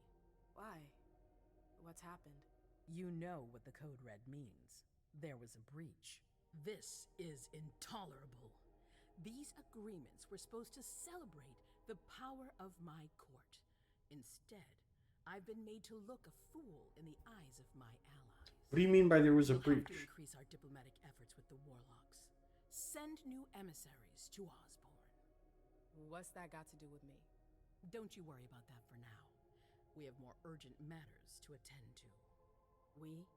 S4: Why? What's happened?
S12: You know what the Code Red means. There was a breach. This is intolerable. These agreements were supposed to celebrate the power of my court. Instead, I've been made to look a fool in the eyes of my allies.
S1: What do you mean by there was a breach?
S12: We'll have to increase our diplomatic efforts with the warlocks. Send new emissaries to Osborne.
S4: What's that got to do with me?
S12: Don't you worry about that for now. We have more urgent matters to attend to. We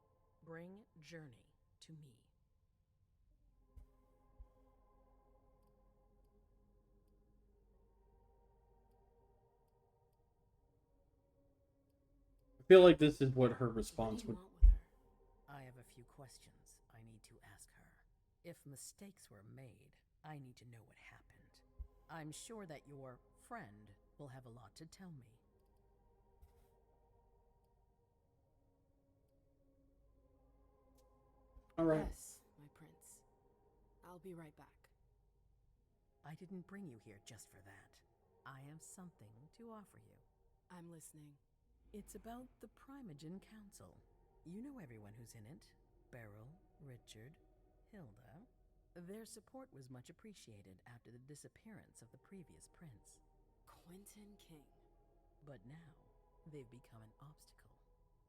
S12: bring Journey to me.
S1: I feel like this is what her response would be.
S12: I have a few questions I need to ask her. If mistakes were made, I need to know what happened. I'm sure that your friend will have a lot to tell me.
S1: All right.
S4: Yes, my prince. I'll be right back.
S12: I didn't bring you here just for that. I have something to offer you.
S4: I'm listening.
S12: It's about the Primogen Council. You know everyone who's in it. Beryl, Richard, Hilda. Their support was much appreciated after the disappearance of the previous prince.
S4: Quentin King.
S12: But now, they've become an obstacle.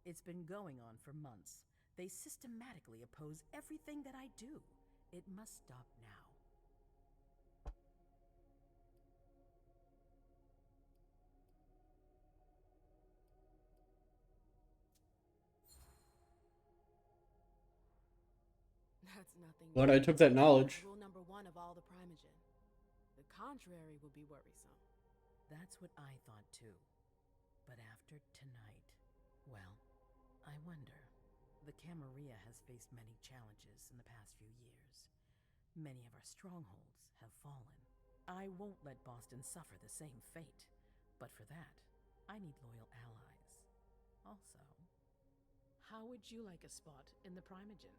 S12: It's been going on for months. They systematically oppose everything that I do. It must stop now.
S4: That's nothing.
S1: But I took that knowledge.
S4: Rule number 1 of all the Primogen. The contrary would be worrisome.
S12: That's what I thought too. But after tonight, well, I wonder. The Camarilla has faced many challenges in the past few years. Many of our strongholds have fallen. I won't let Boston suffer the same fate. But for that, I need loyal allies. Also, how would you like a spot in the Primogen?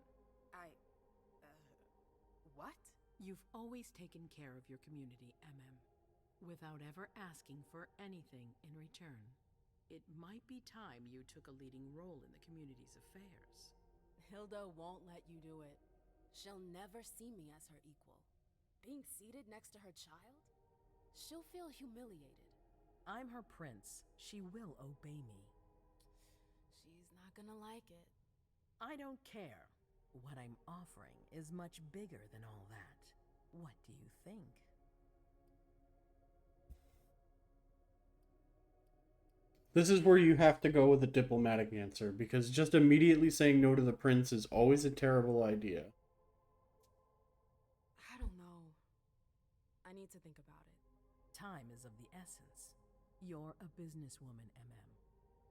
S4: What?
S12: You've always taken care of your community, MM, without ever asking for anything in return. It might be time you took a leading role in the community's affairs.
S4: Hilda won't let you do it. She'll never see me as her equal. Being seated next to her child? She'll feel humiliated.
S12: I'm her prince. She will obey me.
S4: She's not gonna like it.
S12: I don't care. What I'm offering is much bigger than all that. What do you think?
S1: This is where you have to go with a diplomatic answer, because just immediately saying no to the prince is always a terrible idea.
S4: I don't know. I need to think about it.
S12: Time is of the essence. You're a businesswoman, MM.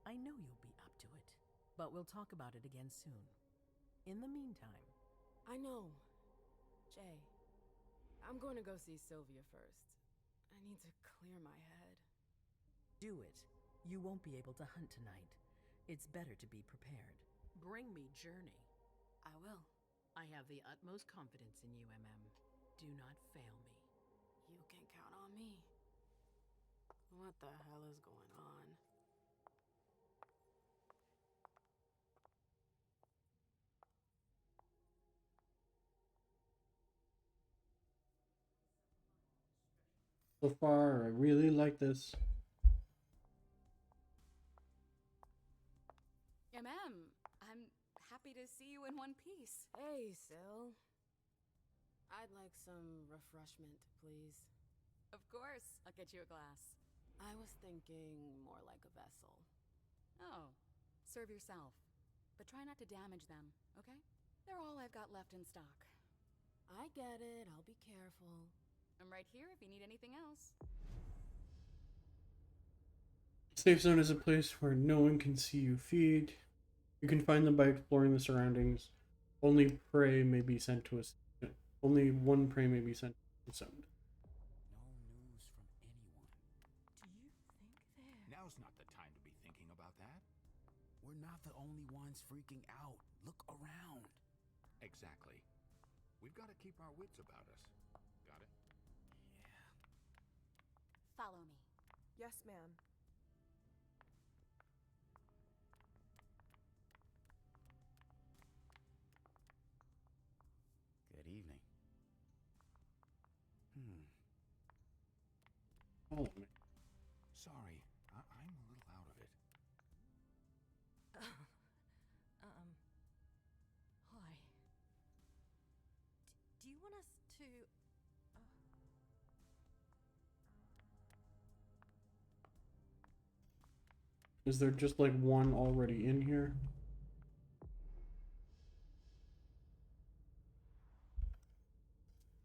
S12: I know you'll be up to it, but we'll talk about it again soon. In the meantime...
S4: I know. Jay, I'm going to go see Sylvia first. I need to clear my head.
S12: Do it. You won't be able to hunt tonight. It's better to be prepared. Bring me Journey.
S4: I will.
S12: I have the utmost confidence in you, MM. Do not fail me.
S4: You can count on me. What the hell is going on?
S1: So far, I really like this.
S13: I'm happy to see you in one piece.
S4: Hey, Syl. I'd like some refreshment, please.
S13: Of course, I'll get you a glass.
S4: I was thinking more like a vessel.
S13: Oh, serve yourself. But try not to damage them, okay? They're all I've got left in stock.
S4: I get it, I'll be careful.
S13: I'm right here if you need anything else.
S1: Safe zone is a place where no one can see you feed. You can find them by exploring the surroundings. Only prey may be sent to us. Only one prey may be sent to a zone.
S2: No news from anyone.
S4: Do you think they're...
S2: Now's not the time to be thinking about that. We're not the only ones freaking out. Look around. Exactly. We've got to keep our wits about us. Got it?
S13: Yeah. Follow me.
S4: Yes, ma'am.
S2: Good evening.
S1: Follow me.
S2: Sorry, I'm a little out of it.
S7: Hi. Do you want us to...
S1: Is there just like one already in here?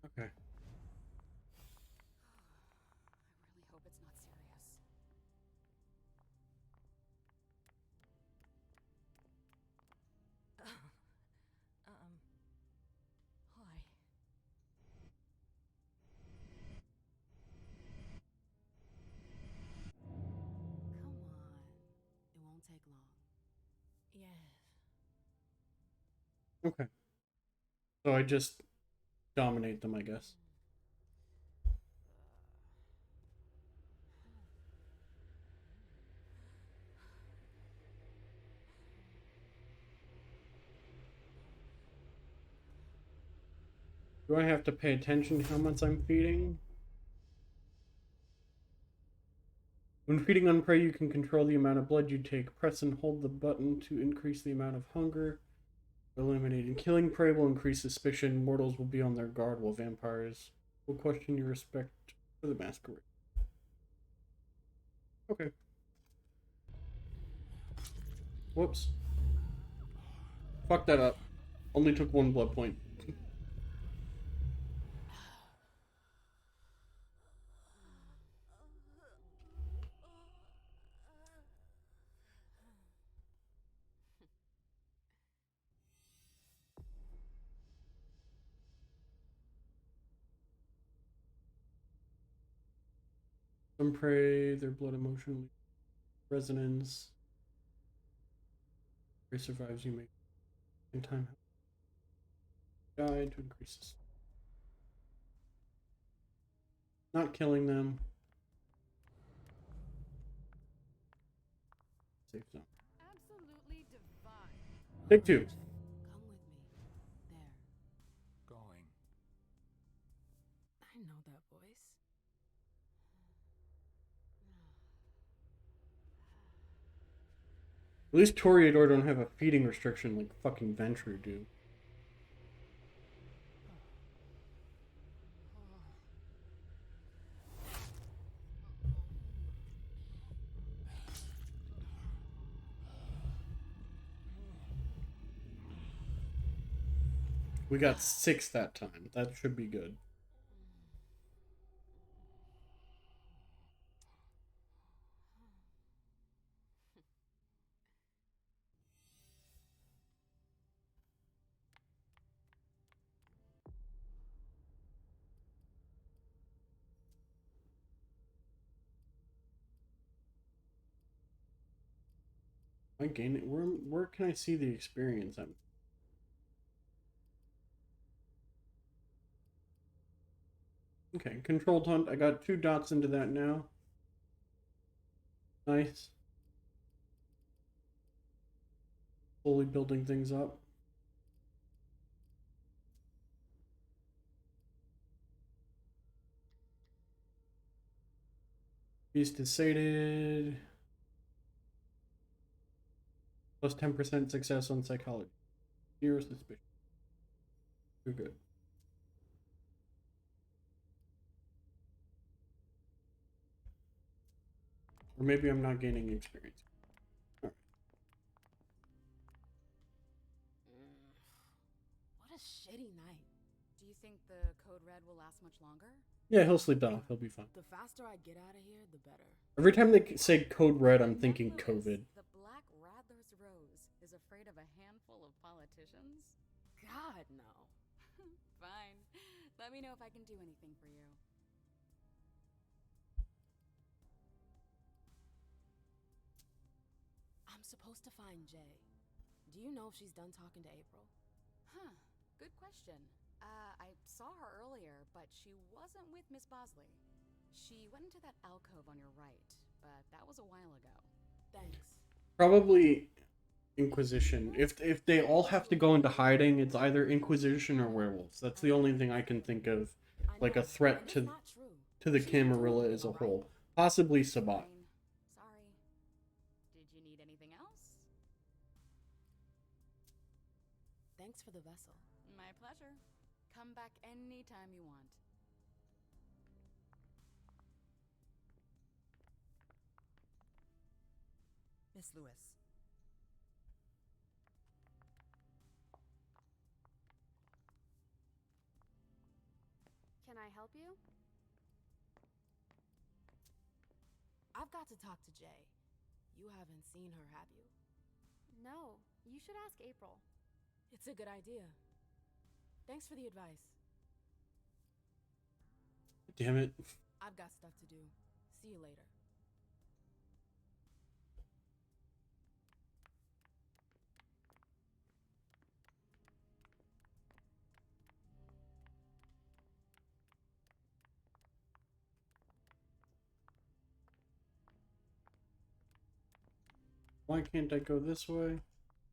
S1: Okay.
S13: I really hope it's not serious.
S7: Hi.
S4: Come on. It won't take long.
S7: Yes.
S1: Okay. So I just dominate them, I guess. Do I have to pay attention to how much I'm feeding? When feeding on prey, you can control the amount of blood you take. Press and hold the button to increase the amount of hunger. Eliminating killing prey will increase suspicion. Mortals will be on their guard, while vampires will question your respect for the masquerade. Okay. Whoops. Fuck that up. Only took one blood point. Some prey, their blood emotionally resonance. Prey survives, you make in time guide to increase this. Not killing them. Safe zone.
S13: Absolutely divine.
S1: Take two.
S4: Come with me. There.
S2: Going.
S4: I know that voice.
S1: At least Toreador don't have a feeding restriction like fucking Ventrue do. We got 6 that time. That should be good. I gain it. Where can I see the experience? Okay, controlled hunt. I got 2 dots into that now. Nice. Slowly building things up. Beast is sated. Plus 10% success on psychology. Zero suspicion. You're good. Or maybe I'm not gaining experience. Alright.
S13: What a shitty night. Do you think the code red will last much longer?
S1: Yeah, he'll sleep that off. He'll be fine.
S4: The faster I get out of here, the better.
S1: Every time they say code red, I'm thinking
S13: Lewis,
S1: COVID.
S13: The Black Rattler's Rose is afraid of a handful of politicians?
S4: God, no.
S13: Fine. Let me know if I can do anything for you.
S4: I'm supposed to find Jay. Do you know if she's done talking to April?
S13: Huh. Good question. I saw her earlier, but she wasn't with Miss Bosley. She went into that alcove on your right, but that was a while ago.
S4: Thanks.
S1: Probably Inquisition. If they all have to go into hiding, it's either Inquisition or werewolves. That's the only thing I can think of, like a threat to the Camarilla as a whole. Possibly Sabat.
S13: Sorry. Did you need anything else?
S4: Thanks for the vessel.
S13: My pleasure. Come back anytime you want.
S12: Miss Lewis.
S11: Can I help you?
S4: I've got to talk to Jay. You haven't seen her, have you?
S11: No, you should ask April.
S4: It's a good idea. Thanks for the advice.
S1: Damn it.
S4: I've got stuff to do. See you later.
S1: Why can't I go this way?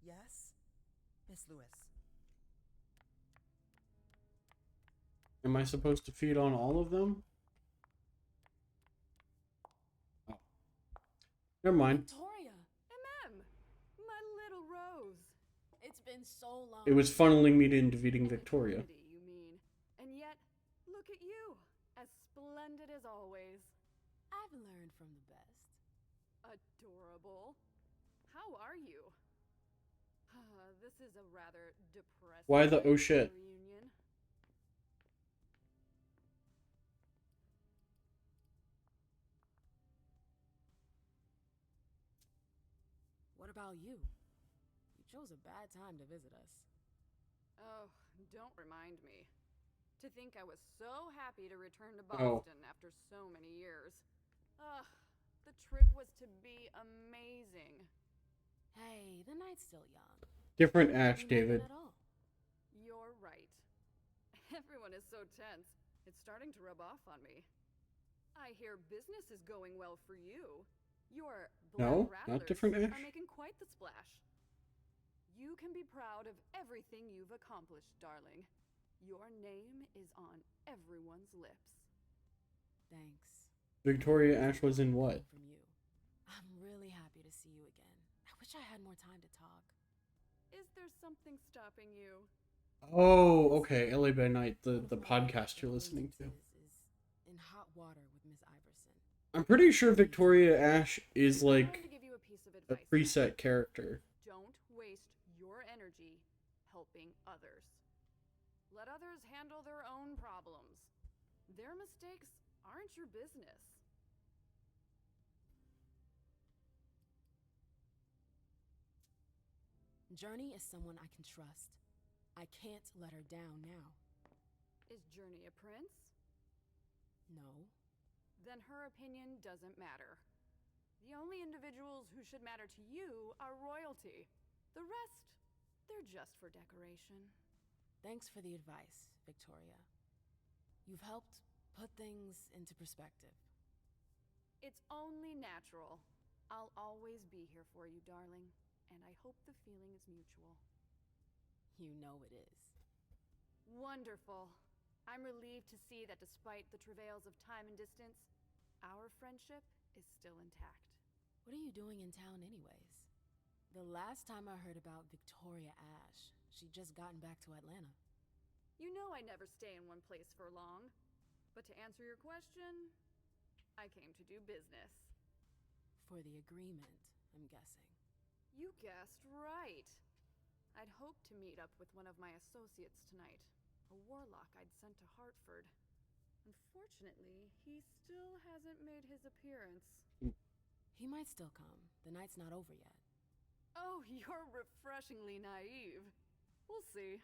S12: Yes? Miss Lewis.
S1: Am I supposed to feed on all of them? Oh. Never mind.
S4: Victoria!
S13: MM! My little Rose!
S4: It's been so long.
S1: It was funneling me into defeating Victoria.
S13: You mean. And yet, look at you! As splendid as always.
S4: I've learned from the best.
S13: Adorable. How are you? This is a rather depressing
S1: Why the oh shit?
S13: reunion.
S4: What about you? You chose a bad time to visit us.
S13: Oh, don't remind me. To think I was so happy to return to
S1: Oh.
S13: Boston after so many years. Ugh, the trip was to be amazing.
S4: Hey, the night's still young.
S1: Different Ash,
S4: You know
S1: David.
S4: that at all.
S13: You're right. Everyone is so tense. It's starting to rub off on me. I hear business is going well for you. Your
S1: No,
S13: Black
S1: not
S13: Rattlers
S1: different Ash.
S13: are making quite the splash. You can be proud of everything you've accomplished, darling. Your name is on everyone's lips.
S4: Thanks.
S1: Victoria Ash was in what?
S4: From you. I'm really happy to see you again. I wish I had more time to talk.
S13: Is there something stopping you?
S1: Oh, okay. LA by Night, the podcast you're listening to.
S4: Is in hot water with Miss Iverson.
S1: I'm pretty sure Victoria Ash is
S13: I'm
S1: like
S13: going to give you a piece of
S1: a
S13: advice.
S1: preset character.
S13: Don't waste your energy helping others. Let others handle their own problems. Their mistakes aren't your business.
S4: Journey is someone I can trust. I can't let her down now.
S13: Is Journey a prince?
S4: No.
S13: Then her opinion doesn't matter. The only individuals who should matter to you are royalty. The rest, they're just for decoration.
S4: Thanks for the advice, Victoria. You've helped put things into perspective.
S13: It's only natural. I'll always be here for you, darling, and I hope the feeling is mutual.
S4: You know it is.
S13: Wonderful. I'm relieved to see that despite the travails of time and distance, our friendship
S4: is still intact.
S9: What are you doing in town anyways? The last time I heard about Victoria Ash, she'd just gotten back to Atlanta.
S13: You know I never stay in one place for long. But to answer your question, I came to do business.
S9: For the agreement, I'm guessing.
S13: You guessed right. I'd hoped to meet up with one of my associates tonight, a warlock I'd sent to Hartford. Unfortunately, he still hasn't made his appearance.
S9: He might still come. The night's not over yet.
S13: Oh, you're refreshingly naive. We'll see.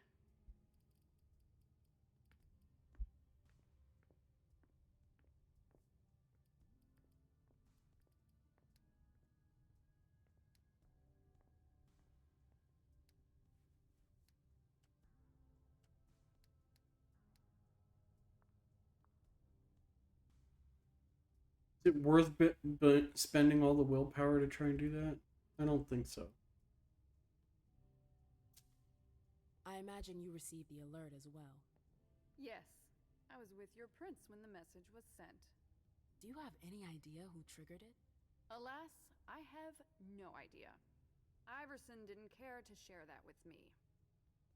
S1: Is it worth spending all the willpower to try and do that? I don't think so.
S9: I imagine you received the alert as well.
S13: Yes, I was with your prince when the message was sent.
S9: Do you have any idea who triggered it?
S13: Alas, I have no idea. Iverson didn't care to share that with me.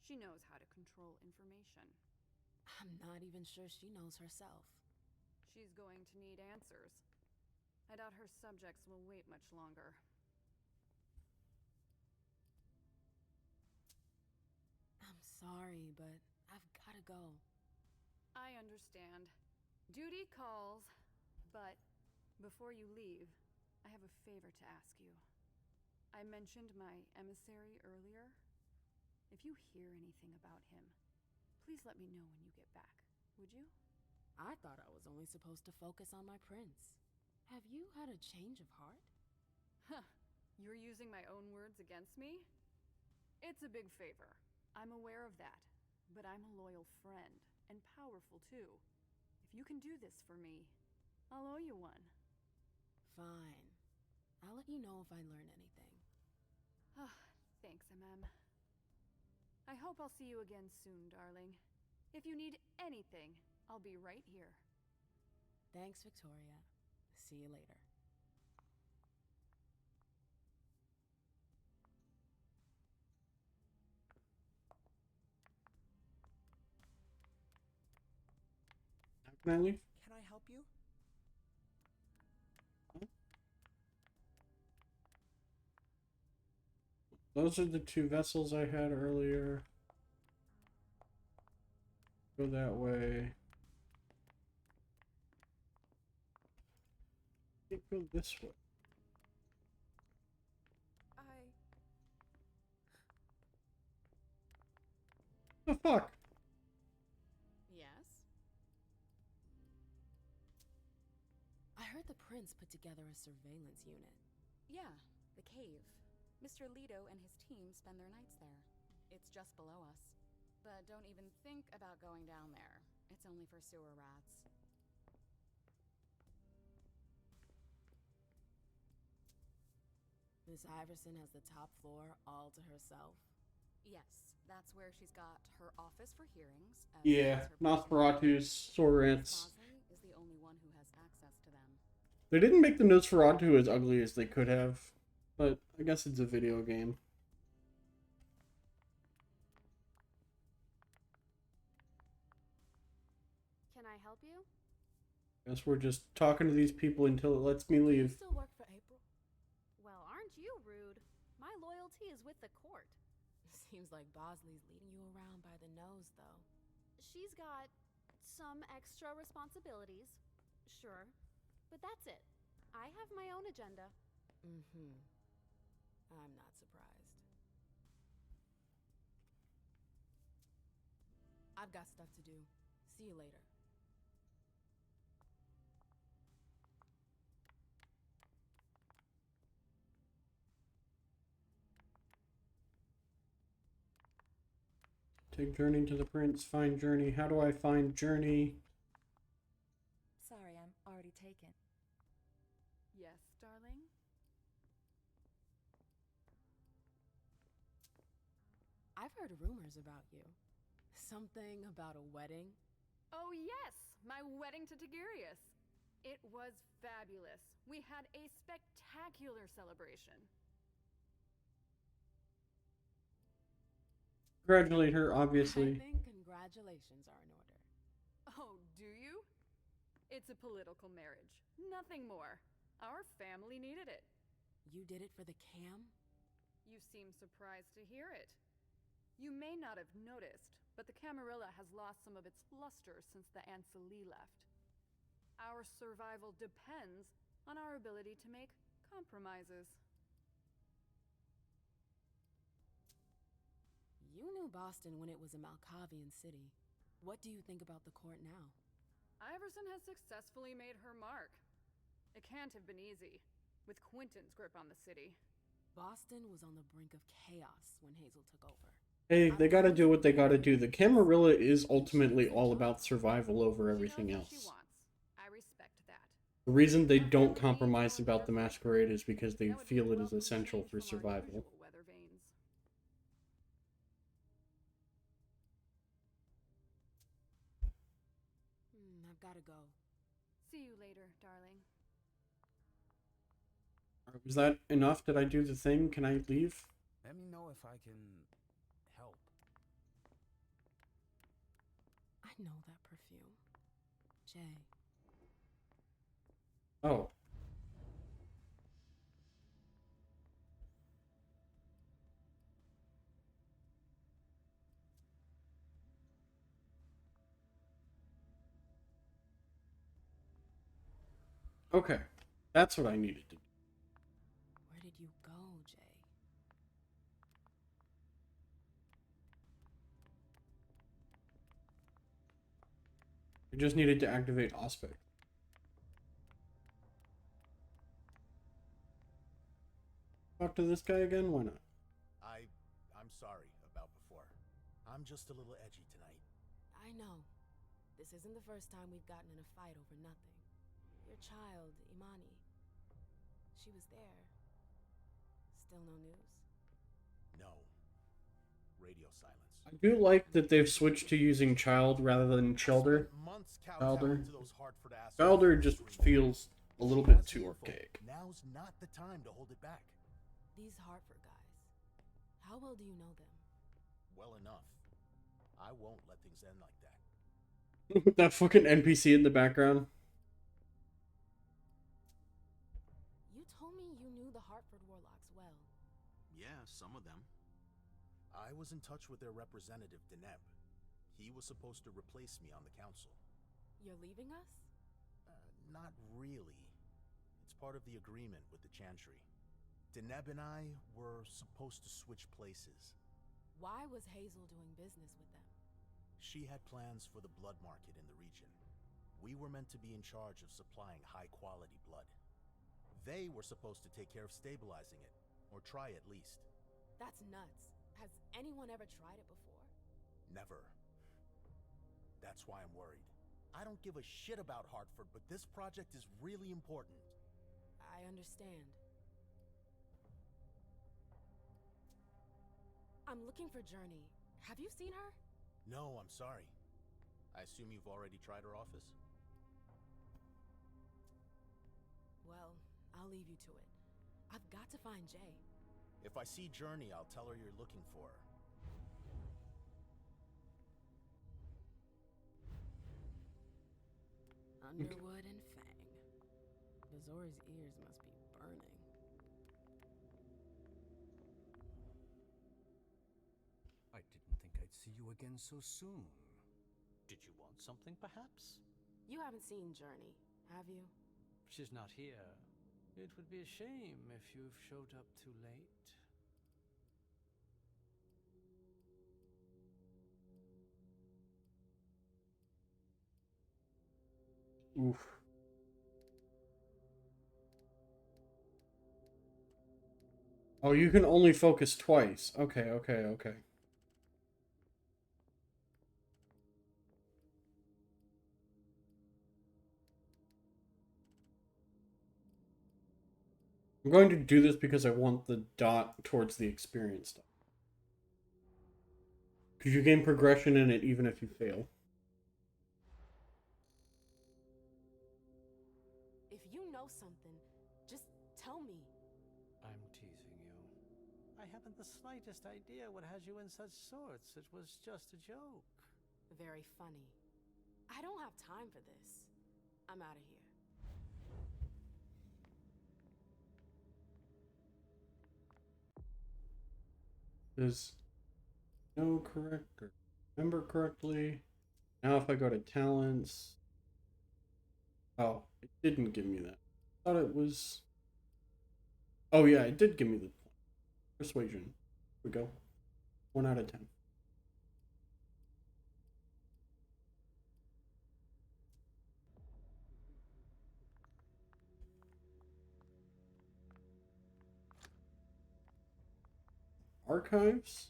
S13: She knows how to control information.
S9: I'm not even sure she knows herself.
S13: She's going to need answers. I doubt her subjects will wait much longer.
S9: I'm sorry, but I've gotta go.
S13: I understand. Duty calls, but before you leave, I have a favor to ask you. I mentioned my emissary earlier. If you hear anything about him, please let me know when you get back, would you?
S9: I thought I was only supposed to focus on my prince. Have you had a change of heart?
S13: Huh. You're using my own words against me? It's a big favor. I'm aware of that. But I'm a loyal friend, and powerful too. If you can do this for me, I'll owe you one.
S9: Fine. I'll let you know if I learn anything.
S13: Thanks, MM. I hope I'll see you again soon, darling. If you need anything, I'll be right here.
S9: Thanks, Victoria. See you later.
S1: Can I leave?
S14: Can I help you?
S1: Those are the two vessels I had earlier. Go that way. Go this way. The fuck?
S4: Yes?
S9: I heard the prince put together a surveillance unit.
S13: Yeah, the cave. Mr. Leto and his team spend their nights there. It's just below us. But don't even think about going down there. It's only for sewer rats.
S9: Miss Iverson has the top floor all to herself.
S13: Yes, that's where she's got her office for hearings.
S1: Yeah, Nosferatu's Sorants.
S13: Bosley is the only one who has access to them.
S1: They didn't make the Nosferatu as ugly as they could have, but I guess it's a video game.
S11: Can I help you?
S1: Guess we're just talking to these people until it lets me leave.
S11: You still work for April? Well, aren't you rude? My loyalty is with the court.
S9: Seems like Bosley's leading you around by the nose, though.
S11: She's got some extra responsibilities, sure, but that's it. I have my own agenda.
S9: Mm-hmm. I'm not surprised. I've got stuff to do. See you later.
S1: Take journey to the prince. Find journey. How do I find journey?
S15: Sorry, I'm already taken.
S13: Yes, darling?
S9: I've heard rumors about you. Something about a wedding?
S13: Oh yes, my wedding to Tigurius. It was fabulous. We had a spectacular celebration.
S1: Congratulate her, obviously.
S4: I think congratulations are in order.
S13: Oh, do you? It's a political marriage. Nothing more. Our family needed it.
S4: You did it for the cam?
S13: You seem surprised to hear it. You may not have noticed, but the Camarilla has lost some of its luster since the Ancili left. Our survival depends on our ability to make compromises.
S4: You knew Boston when it was a Malkavian city. What do you think about the court now?
S13: Iverson has successfully made her mark. It can't have been easy, with Quentin's grip on the city.
S4: Boston was on the brink of chaos when Hazel took over.
S1: Hey, they gotta do what they gotta do. The Camarilla is ultimately all about survival over everything else.
S13: I respect that.
S1: The reason they don't compromise about the Masquerade is because they feel it is essential for survival.
S4: I've gotta go.
S13: See you later, darling.
S1: Was that enough? Did I do the thing? Can I leave?
S2: Let me know if I can help.
S4: I know that perfume. Jay.
S1: Oh. Okay. That's what I needed to do.
S4: Where did you go, Jay?
S1: I just needed to activate Aspect. Talk to this guy again? Why not?
S14: I'm sorry about before. I'm just a little edgy tonight.
S4: I know. This isn't the first time we've gotten in a fight over nothing. Your child, Imani. She was there. Still no news?
S14: No. Radio silence.
S1: I do like that they've switched to using child rather than Chelder. Chelder just feels a little bit too archaic.
S14: Now's not the time to hold it back.
S4: These Hartford guys. How well do you know them?
S14: Well enough. I won't let things end like that.
S1: That fucking NPC in the background.
S4: You told me you knew the Hartford Warlocks well.
S8: Yeah, some of them.
S14: I was in touch with their representative, Deneb. He was supposed to replace me on the council.
S4: You're leaving us?
S14: Not really. It's part of the agreement with the Chantry. Deneb and I were supposed to switch places.
S4: Why was Hazel doing business with them?
S14: She had plans for the blood market in the region. We were meant to be in charge of supplying high-quality blood. They were supposed to take care of stabilizing it, or try at least.
S4: That's nuts. Has anyone ever tried it before?
S14: Never. That's why I'm worried. I don't give a shit about Hartford, but this project is really important.
S4: I understand. I'm looking for Journey. Have you seen her?
S14: No, I'm sorry. I assume you've already tried her office?
S4: Well, I'll leave you to it. I've got to find Jay.
S14: If I see Journey, I'll tell her you're looking for her.
S4: Underwood and Fang. Bazori's ears must be burning.
S2: I didn't think I'd see you again so soon. Did you want something, perhaps?
S4: You haven't seen Journey, have you?
S10: She's not here. It would be a shame if you've showed up too late.
S1: Oof. Oh, you can only focus twice. Okay. I'm going to do this because I want the dot towards the experience stuff. Because you gain progression in it even if you fail.
S10: the slightest idea what has you in such sorts. It was just a joke.
S4: Very funny. I don't have time for this. I'm out of here.
S1: There's no correct or remember correctly. Now if I go to talents. Oh, it didn't give me that. I thought it was. Oh yeah, it did give me the point. Persuasion. Here we go. 1 out of 10. Archives?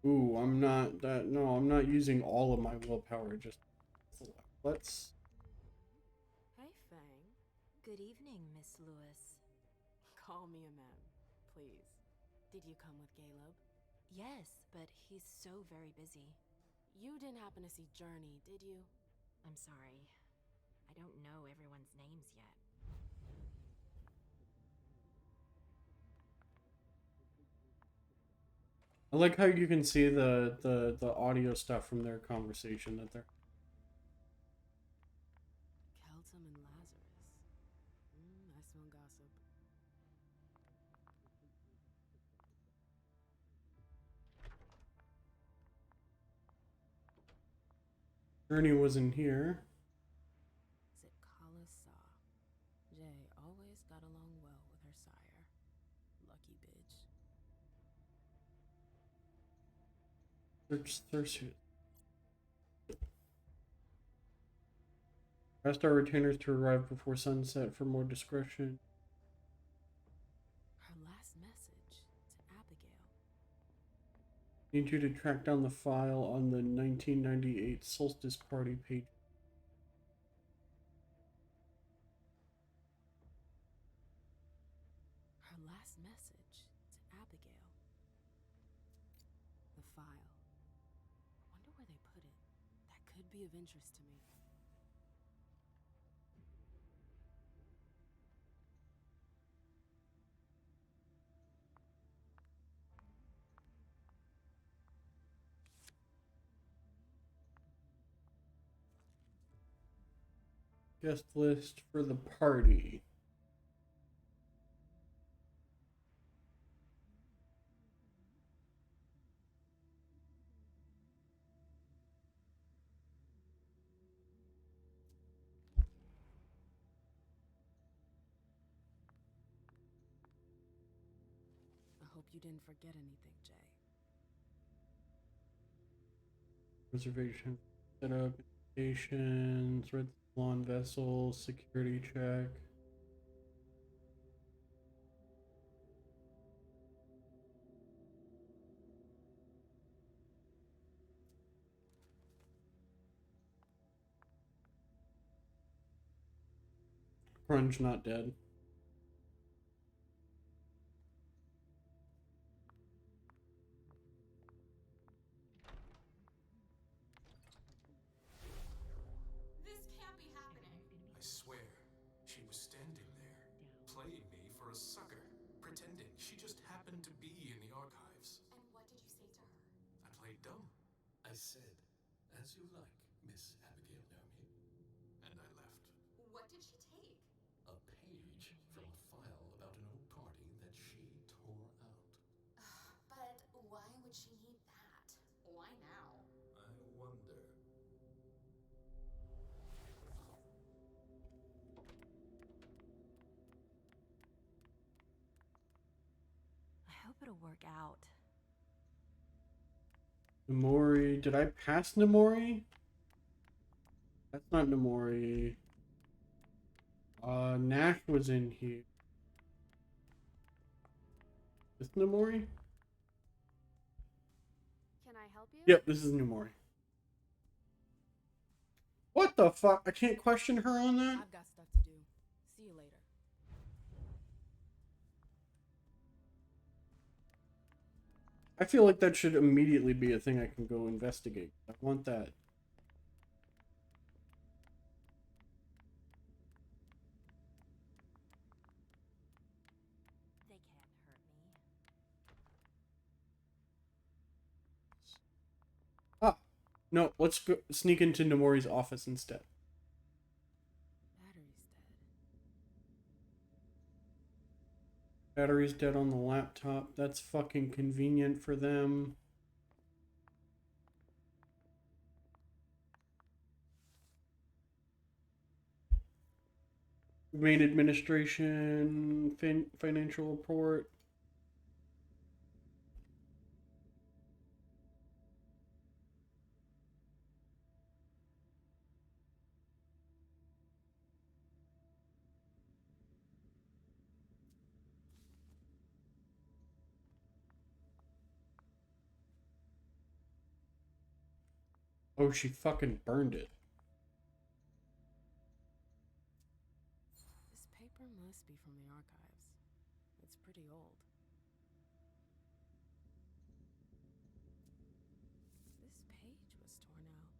S1: Ooh, I'm not that. No, I'm not using all of my willpower. Just let's.
S4: Hey, Fang.
S9: Good evening, Miss Lewis.
S4: Call me a ma'am, please. Did you come with Caleb?
S9: Yes, but he's so very busy.
S4: You didn't happen to see Journey, did you?
S9: I'm sorry. I don't know everyone's names yet.
S1: I like how you can see the audio stuff from their conversation that they're.
S4: Keltum and Lazarus. I smell gossip.
S1: Journey wasn't here.
S4: Zitkala Saw. Jay always got along well with her sire. Lucky bitch.
S1: Search. Asked our retainers to arrive before sunset for more discretion.
S4: Her last message to Abigail.
S1: Need you to track down the file on the 1998 Solstice Party page.
S4: Her last message to Abigail. The file. Wonder where they put it. That could be of interest to me.
S1: Guest list for the party.
S4: I hope you didn't forget anything, Jay.
S1: Reservation setup, invitations, red lawn vessels, security check. Crunch not dead.
S4: This can't be happening.
S5: I swear, she was standing there, playing me for a sucker, pretending she just happened to be in the archives.
S4: And what did you say to her?
S5: I played dumb. I said, as you like, Miss Abigail Naomi. And I left.
S4: What did she take?
S5: A page from a file about an old party that she tore out.
S4: But why would she need that? Why now?
S5: I wonder.
S9: I hope it'll work out.
S1: Namori. Did I pass Namori? That's not Namori. Nash was in here. Is this Namori?
S13: Can I help you?
S1: Yep, this is Namori. What the fuck? I can't question her on that?
S4: I've got stuff to do. See you later.
S1: I feel like that should immediately be a thing I can go investigate. I want that. No, let's go sneak into Nomori's office instead.
S4: Battery's dead.
S1: Battery's dead on the laptop. That's fucking convenient for them. Main administration, financial report. Oh, she fucking burned it.
S4: This paper must be from the archives. It's pretty old. This page was torn out.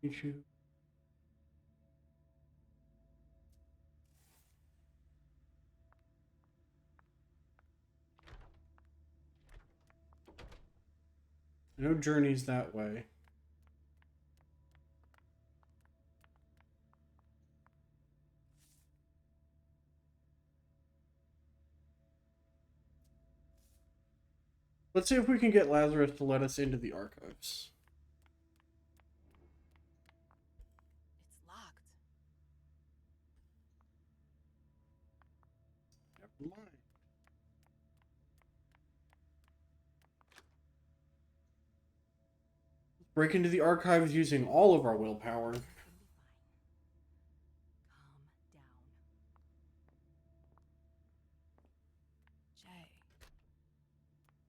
S1: Issue. No journeys that way. Let's see if we can get Lazarus to let us into the archives.
S4: It's locked.
S1: Never mind. Break into the archives using all of our willpower.
S4: Calm down. Jay,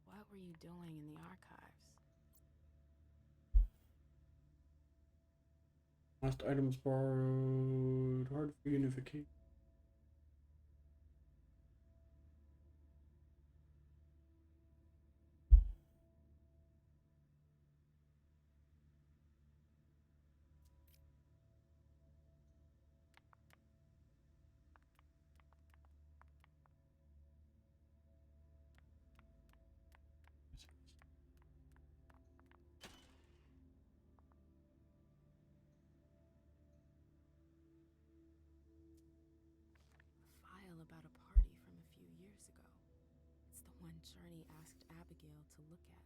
S4: what were you doing in the archives?
S1: Last items borrowed. Hard for unification.
S4: File about a party from a few years ago. It's the one Journey asked Abigail to look at.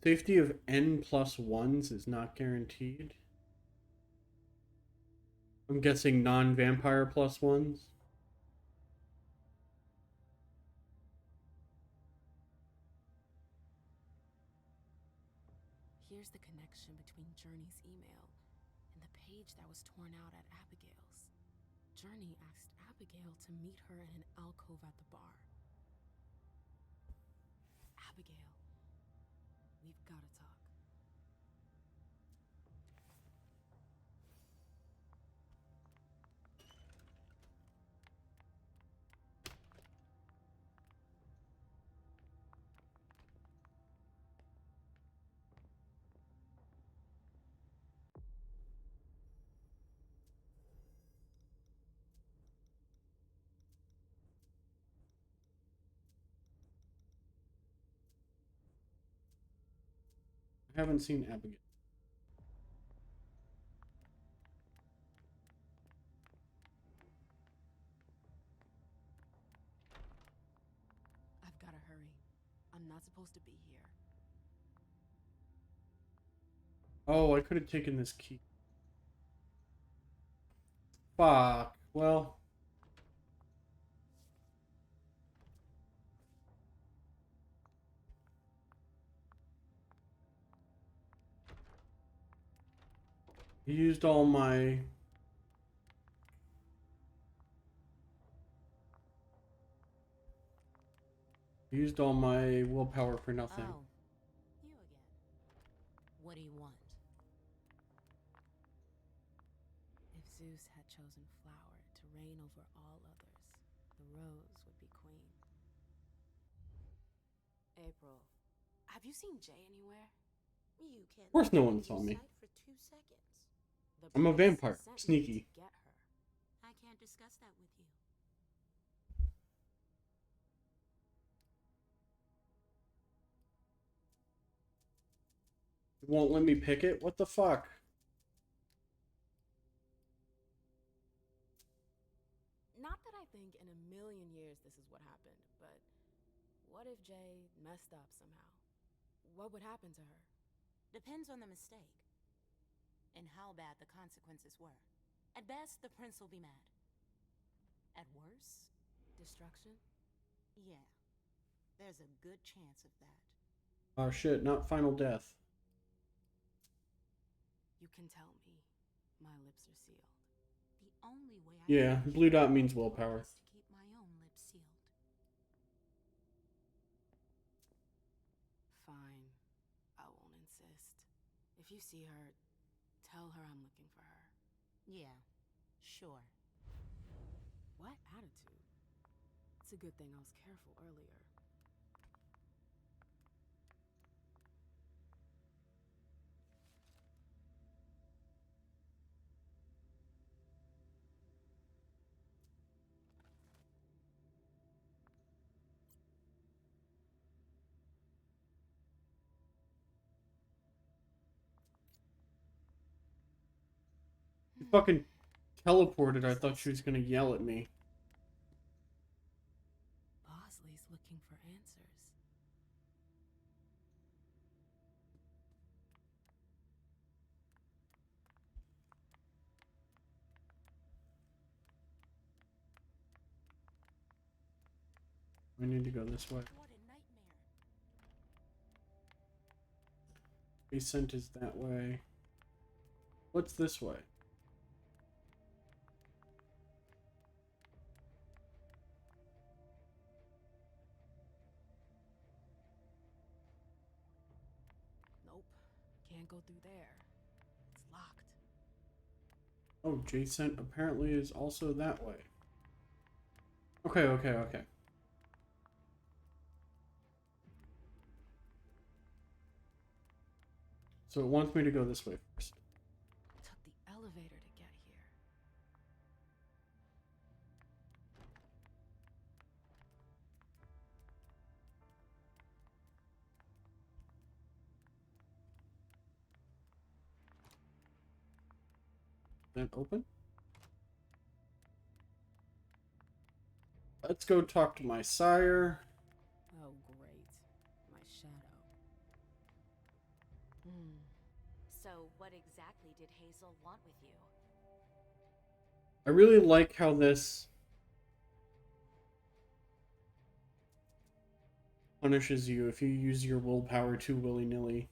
S1: Safety of N+1s is not guaranteed. I'm guessing non-vampire +1s.
S4: Here's the connection between Journey's email and the page that was torn out at Abigail's. Journey asked Abigail to meet her in an alcove at the bar. Abigail, we've got to talk.
S1: I haven't seen Abigail.
S4: I've got to hurry. I'm not supposed to be here.
S1: Oh, I could have taken this key. Fuck. Well. Used all my... Used all my willpower for nothing.
S7: Oh, you again. What do you want?
S4: Zeus had chosen flower to reign over all others, the rose would be queen. April, have you seen Jay anywhere?
S7: You can't.
S1: Of course no one saw me.
S7: For 2 seconds.
S1: I'm a vampire. Sneaky.
S7: Get her. I can't discuss that with you.
S1: It won't let me pick it? What the fuck?
S4: Not that I think in a million years this is what happened, but what if Jay messed up somehow? What would happen to her?
S7: Depends on the mistake. And how bad the consequences were. At best, the prince will be mad. At worst,
S4: destruction?
S7: Yeah. There's a good chance of that.
S1: Oh shit, not final death.
S4: You can tell me. My lips are sealed.
S7: The only way I
S1: Yeah, blue dot means willpower.
S7: is to keep my own lips sealed.
S4: Fine. I won't insist. If you see her, tell her I'm looking for her.
S7: Yeah, sure.
S4: What attitude? It's a good thing I was careful earlier.
S1: You fucking teleported. I thought she was gonna yell at me.
S4: Bosley's looking for answers.
S1: I need to go this way.
S7: What a nightmare.
S1: Ascent is that way. What's this way?
S4: Nope. Can't go through there. It's locked.
S1: Oh, Jason apparently is also that way. Okay. So it wants me to go this way first.
S4: Took the elevator to get here.
S1: Then open. Let's go talk to my sire.
S4: Oh, great. My shadow.
S11: So, what exactly did Hazel want with you?
S1: I really like how this punishes you if you use your willpower too willy-nilly.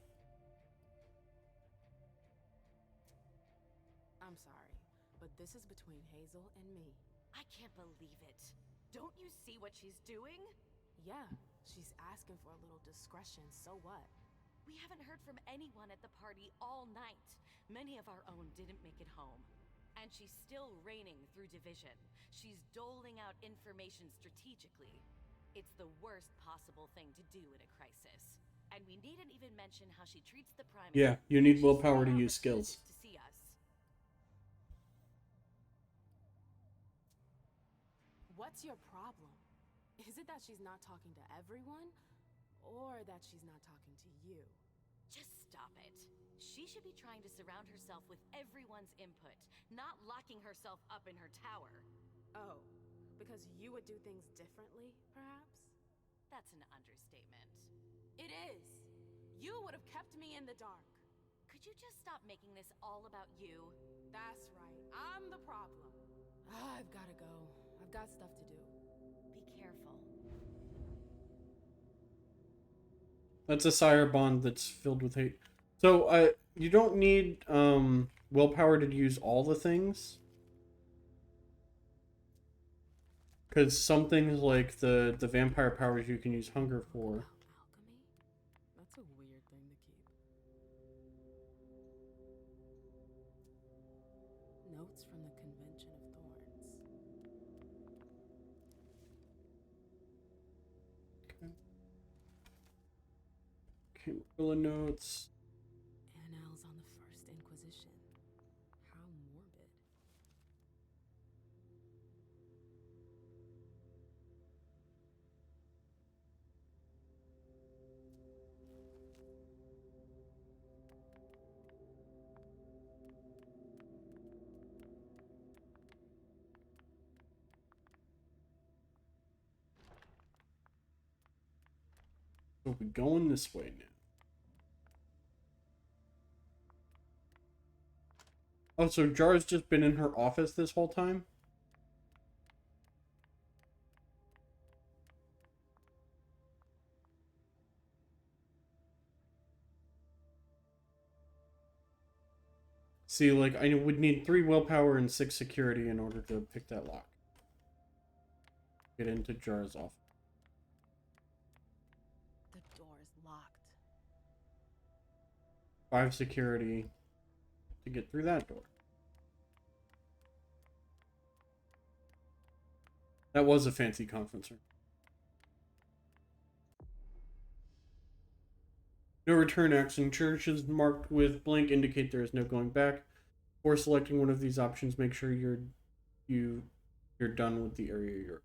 S4: I'm sorry, but this is between Hazel and me.
S11: I can't believe it. Don't you see what she's doing?
S4: Yeah, she's asking for a little discretion, so what?
S11: We haven't heard from anyone at the party all night. Many of our own didn't make it home. And she's still reigning through division. She's doling out information strategically. It's the worst possible thing to do in a crisis. And we needn't even mention how she treats the Prime.
S1: Yeah, you need willpower to use skills.
S11: To see us.
S4: What's your problem? Is it that she's not talking to everyone? Or that she's not talking to you?
S11: Just stop it. She should be trying to surround herself with everyone's input, not locking herself up in her tower.
S4: Oh, because you would do things differently, perhaps?
S11: That's an understatement.
S4: It is. You would have kept me in the dark.
S11: Could you just stop making this all about you?
S4: That's right. I'm the problem. I've gotta go. I've got stuff to do.
S11: Be careful.
S1: That's a sire bond that's filled with hate. So, you don't need willpower to use all the things. Because some things like the vampire powers you can use hunger for.
S4: Alchemy? That's a weird thing to keep. Notes from the
S1: Camarilla notes.
S4: Annals on the First Inquisition. How morbid.
S1: So we're going this way now. Oh, so Jar's just been in her office this whole time? See, like, I would need 3 willpower and 6 security in order to pick that lock. Get into Jar's office.
S4: The door is locked.
S1: 5 security to get through that door. That was a fancy conference room. No return action. Churches marked with blank indicate there is no going back. Before selecting one of these options, make sure you're done with the area you're.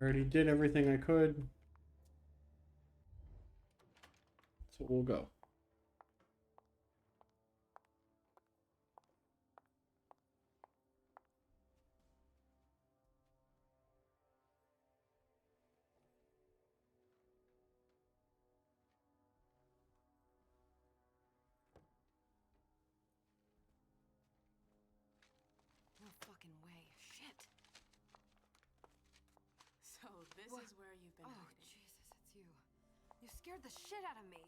S1: Already did everything I could. So we'll go.
S6: No fucking way. Shit.
S4: So this is where you've been hiding.
S6: Jesus, it's you. You scared the shit out of me.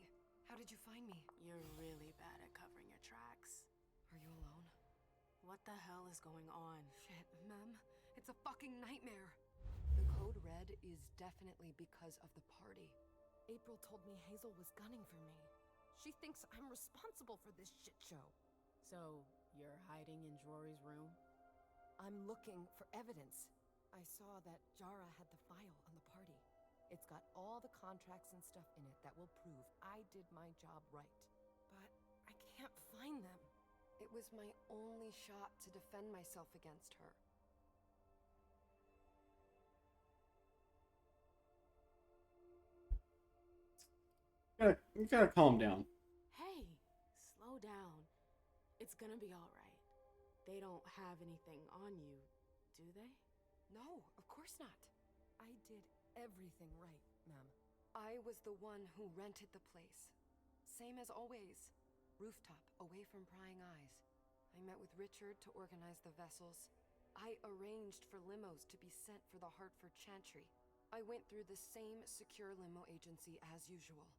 S6: How did you find me?
S4: You're really bad at covering your tracks.
S6: Are you alone?
S4: What the hell is going on?
S6: Shit, Mem. It's a fucking nightmare. The code red is definitely because of the party. April told me Hazel was gunning for me. She thinks I'm responsible for this shit show.
S4: So, you're hiding in Rory's room?
S6: I'm looking for evidence. I saw that Jara had the file on the party. It's got all the contracts and stuff in it that will prove I did my job right. But I can't find them. It was my only shot to defend myself against her.
S1: You gotta calm down.
S4: Hey, slow down. It's gonna be alright. They don't have anything on you, do they?
S6: No, of course not. I did everything right, Mem. I was the one who rented the place. Same as always. Rooftop, away from prying eyes. I met with Richard to organize the vessels. I arranged for limos to be sent for the Hartford Chantry. I went through the same secure limo agency as usual.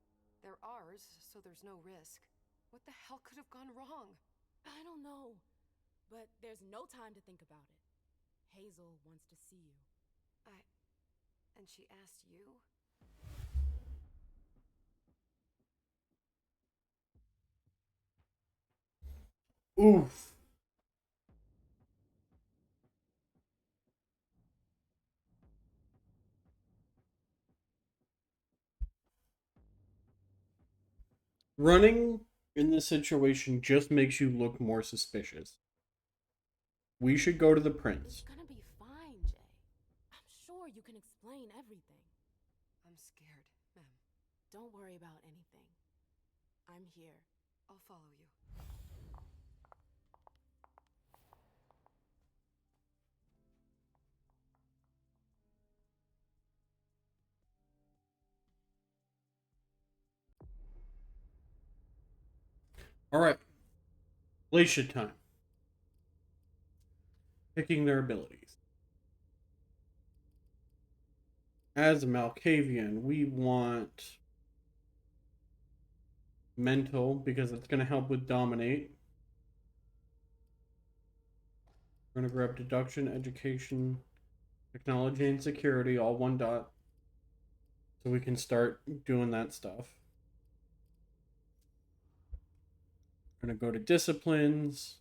S6: They're ours, so there's no risk. What the hell could have gone wrong?
S4: I don't know. But there's no time to think about it. Hazel wants to see you.
S6: And she asked you?
S1: Oof. Running in this situation just makes you look more suspicious. We should go to the prince.
S4: It's gonna be fine, Jay. I'm sure you can explain everything.
S6: I'm scared, Mem.
S4: Don't worry about anything. I'm here.
S6: I'll follow you.
S1: Alright. Glacier time. Picking their abilities. As a Malkavian, we want mental because it's going to help with dominate. We're going to grab deduction, education, technology, and security, all one dot. So we can start doing that stuff. We're gonna go to disciplines.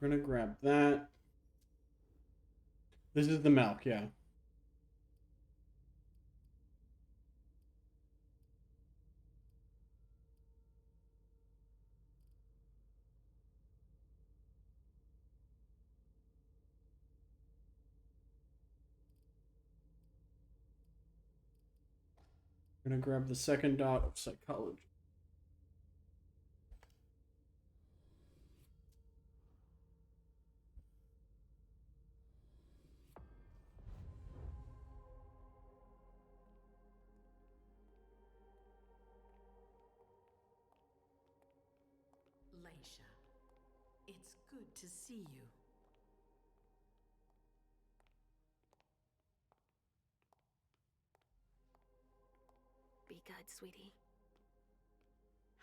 S1: We're gonna grab that. This is the Malk, yeah. We're gonna grab the second dot of psychology.
S12: Leisha, it's good to see you.
S9: Be good, sweetie.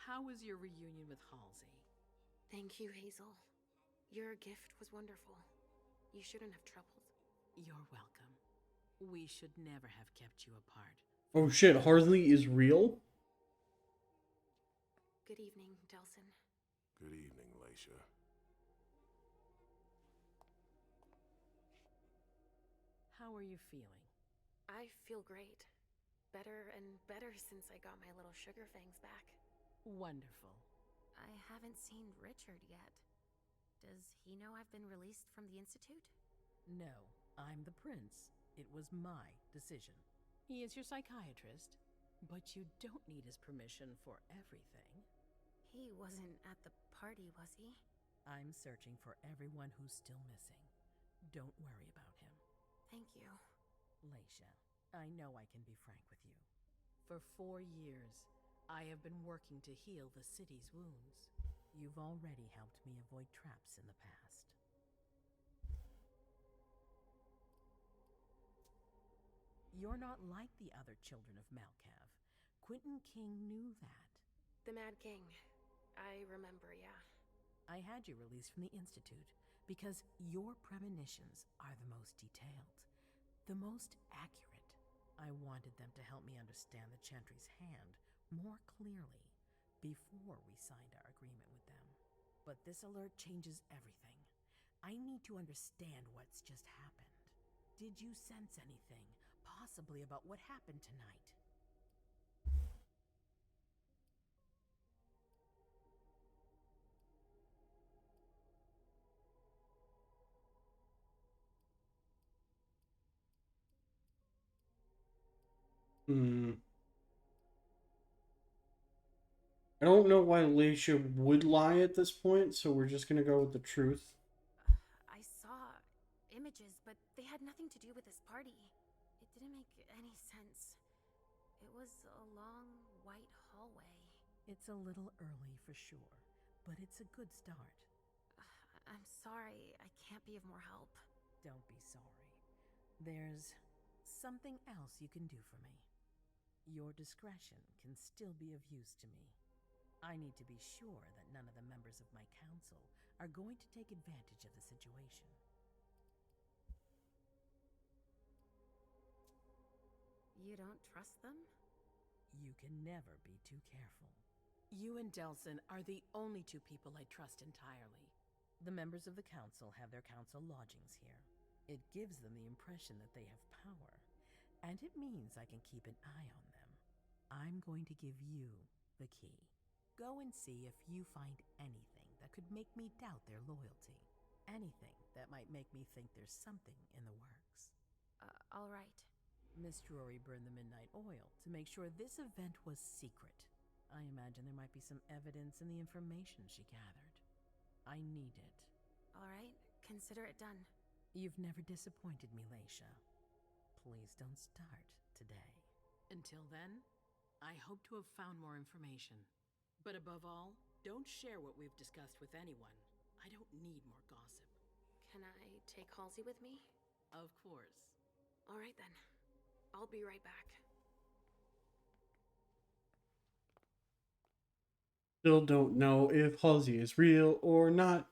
S12: How was your reunion with Halsey?
S9: Thank you, Hazel. Your gift was wonderful. You shouldn't have troubled.
S12: You're welcome. We should never have kept you apart.
S1: Oh shit, Harley is real?
S9: Good evening, Delsin.
S5: Good evening, Leisha.
S12: How are you feeling?
S9: I feel great. Better and better since I got my little sugar fangs back.
S12: Wonderful.
S9: I haven't seen Richard yet. Does he know I've been released from the Institute?
S12: No, I'm the prince. It was my decision. He is your psychiatrist, but you don't need his permission for everything.
S9: He wasn't at the party, was he?
S12: I'm searching for everyone who's still missing. Don't worry about him.
S9: Thank you.
S12: Leisha, I know I can be frank with you. For 4 years, I have been working to heal the city's wounds. You've already helped me avoid traps in the past. You're not like the other children of Malkav. Quentin King knew that.
S9: The Mad King. I remember, yeah.
S12: I had you released from the Institute because your premonitions are the most detailed, the most accurate. I wanted them to help me understand the Chantry's hand more clearly before we signed our agreement with them. But this alert changes everything. I need to understand what's just happened. Did you sense anything, possibly about what happened tonight?
S1: I don't know why Leisha would lie at this point, so we're just gonna go with the truth.
S9: I saw images, but they had nothing to do with this party. It didn't make any sense. It was a long, white hallway.
S12: It's a little early for sure, but it's a good start.
S9: I'm sorry, I can't be of more help.
S12: Don't be sorry. There's something else you can do for me. Your discretion can still be of use to me. I need to be sure that none of the members of my council are going to take advantage of the situation.
S9: You don't trust them?
S12: You can never be too careful. You and Delsin are the only two people I trust entirely. The members of the council have their council lodgings here. It gives them the impression that they have power, and it means I can keep an eye on them. I'm going to give you the key. Go and see if you find anything that could make me doubt their loyalty. Anything that might make me think there's something in the works.
S9: All right.
S12: Miss Drury burned the midnight oil to make sure this event was secret. I imagine there might be some evidence in the information she gathered. I need it.
S9: All right, consider it done.
S12: You've never disappointed me, Leisha. Please don't start today. Until then, I hope to have found more information. But above all, don't share what we've discussed with anyone. I don't need more gossip.
S9: Can I take Halsey with me?
S12: Of course.
S9: All right then. I'll be right back.
S1: Still don't know if Halsey is real or not.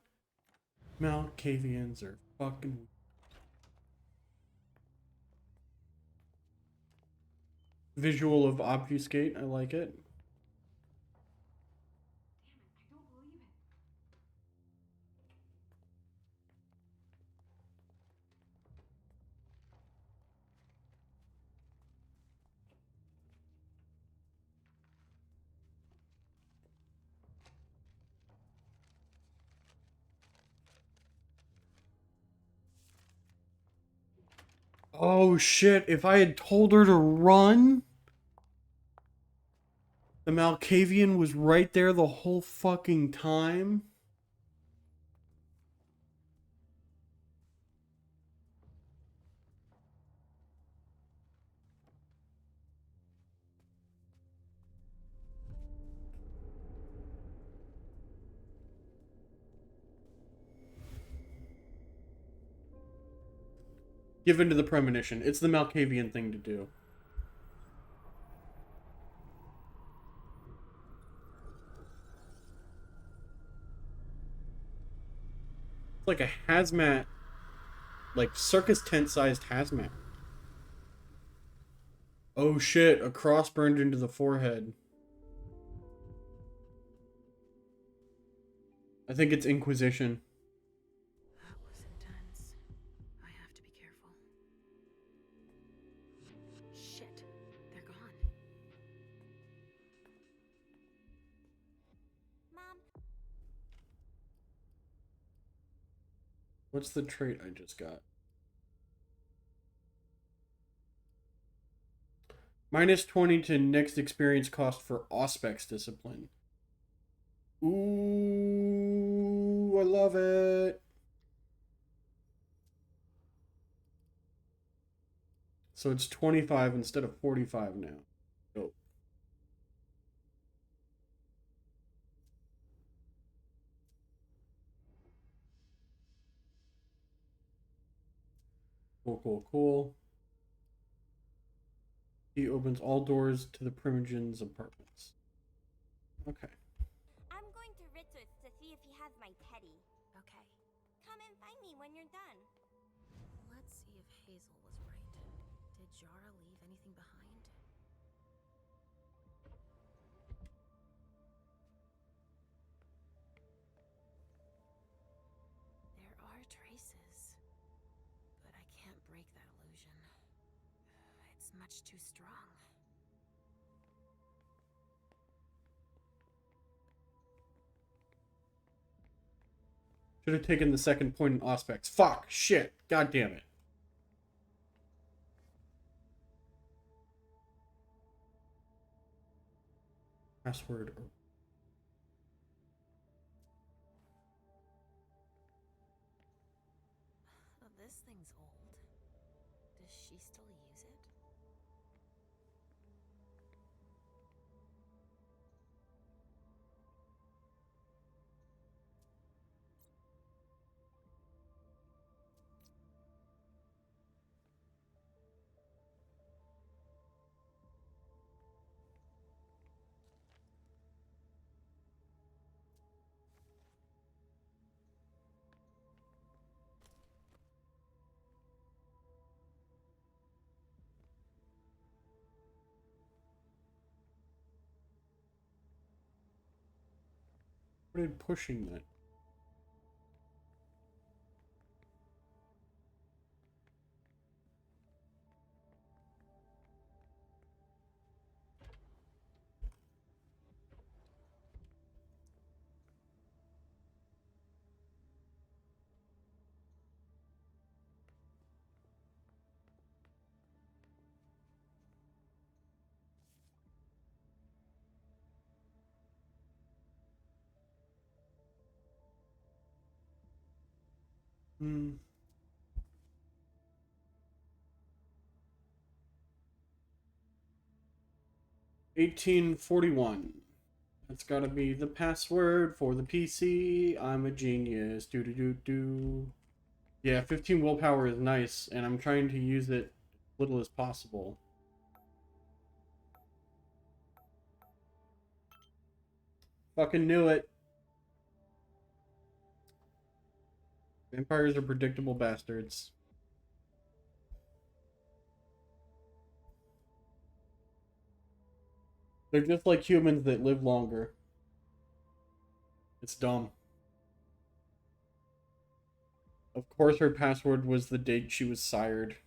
S1: Malkavians are fucking... Visual of obfuscate, I like it. Oh shit, if I had told her to run, the Malkavian was right there the whole fucking time. Give in to the premonition. It's the Malkavian thing to do. It's like a hazmat, like circus tent sized hazmat. Oh shit, a cross burned into the forehead. I think it's Inquisition.
S9: That was intense. I have to be careful. Shit, they're gone.
S3: Mom.
S1: What's the trait I just got? Minus 20 to next experience cost for Auspex discipline. Ooh, I love it. So it's 25 instead of 45 now. Dope. Cool, cool, cool. He opens all doors to the Primogen's apartments. Okay.
S3: I'm going to Richard's to see if he has my teddy.
S9: Okay.
S3: Come and find me when you're done.
S9: Let's see if Hazel was right. Did Jara leave anything behind? There are traces, but I can't break that illusion. It's much too strong.
S1: Should have taken the second point in Auspex. Fuck, shit, god damn it. Password.
S9: This thing's old. Does she still use it?
S1: What are pushing that? Hmm. 1841. That's gotta be the password for the PC. I'm a genius. Do do do do. Yeah, 15 willpower is nice, and I'm trying to use it as little as possible. Fucking knew it. Vampires are predictable bastards. They're just like humans that live longer. It's dumb. Of course her password was the date she was sired.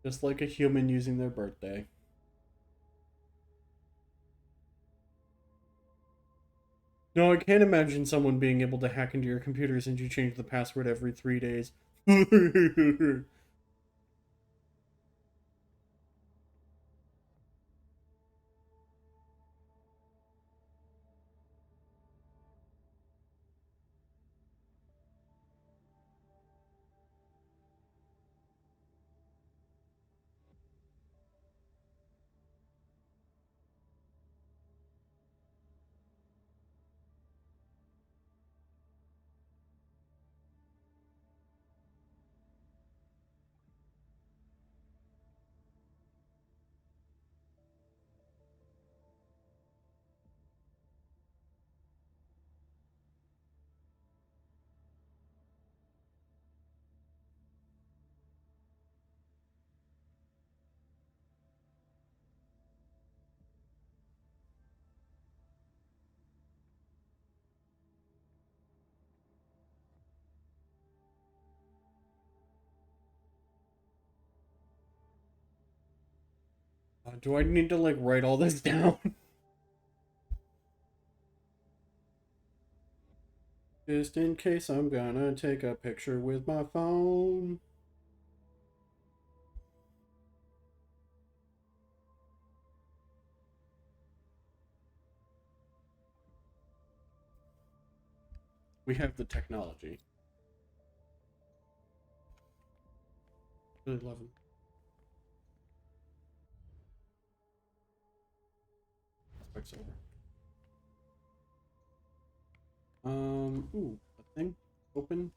S1: Just like a human using their birthday. No, I can't imagine someone being able to hack into your computer since you change the password every 3 days. Do I need to, like, write all this down? Just in case, I'm gonna take a picture with my phone. We have the technology. Really love him. Specs over. Ooh, a thing? Open?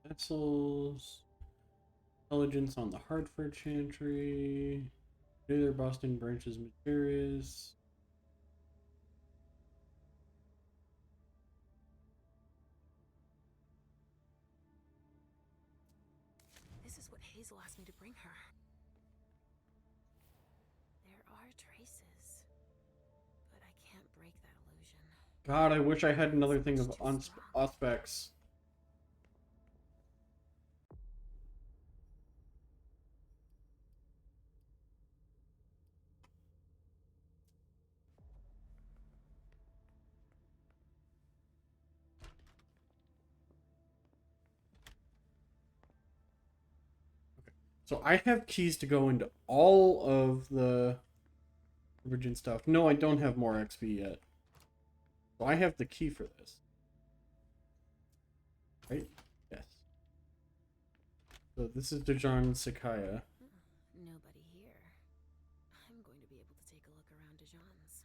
S1: Vessels. Intelligence on the Hartford Chantry. Neither Boston branches mysterious.
S9: This is what Hazel asked me to bring her. There are traces, but I can't break that illusion.
S1: God, I wish I had another thing of Auspex. So I have keys to go into all of the Virgin stuff. No, I don't have more XP yet. So I have the key for this. Right? Yes. So this is Dejan Sakaya.
S9: Nobody here. I'm going to be able to take a look around Dejan's.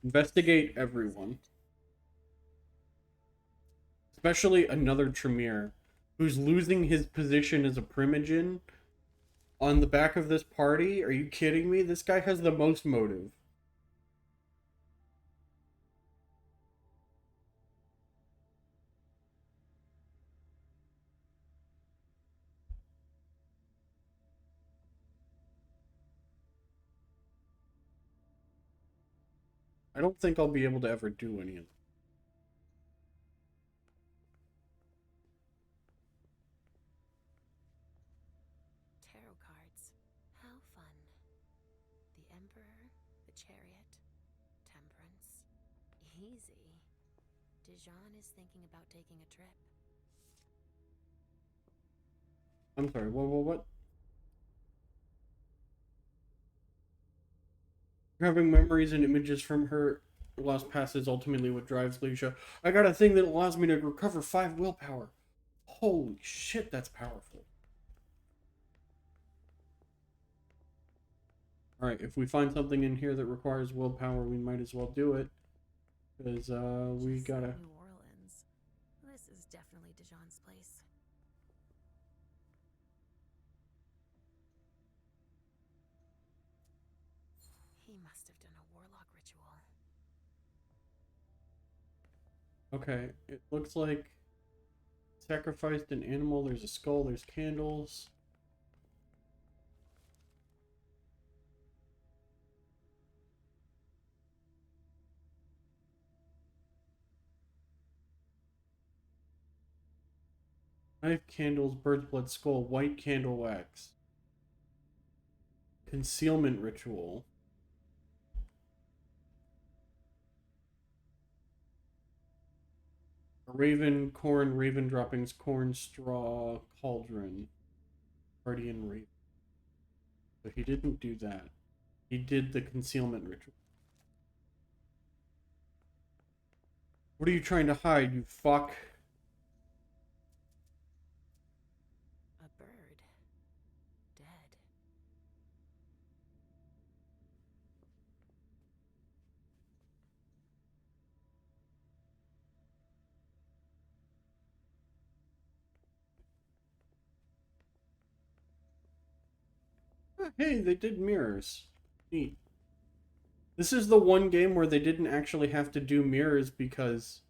S1: Investigate everyone. Especially another Tremere, who's losing his position as a Primogen on the back of this party. Are you kidding me? This guy has the most motive. I don't think I'll be able to ever do any of them.
S9: Emperor, the Chariot, Temperance. Easy. Dijon is thinking about taking a trip.
S1: I'm sorry, what? Having memories and images from her lost past is ultimately what drives Leisha. I got a thing that allows me to recover 5 willpower. Holy shit, that's powerful. Alright, if we find something in here that requires willpower, we might as well do it. Because, we gotta...
S9: New Orleans. This is definitely Dijon's place. He must have done a warlock ritual.
S1: Okay, it looks like sacrificed an animal, there's a skull, there's candles. Knife, candles, bird's blood, skull, white candle wax. Concealment ritual. Raven, corn, raven droppings, corn, straw, cauldron. Guardian raven. So he didn't do that. He did the concealment ritual. What are you trying to hide, you fuck?
S9: A bird. Dead.
S1: Hey, they did mirrors. Neat. This is the one game where they didn't actually have to do mirrors because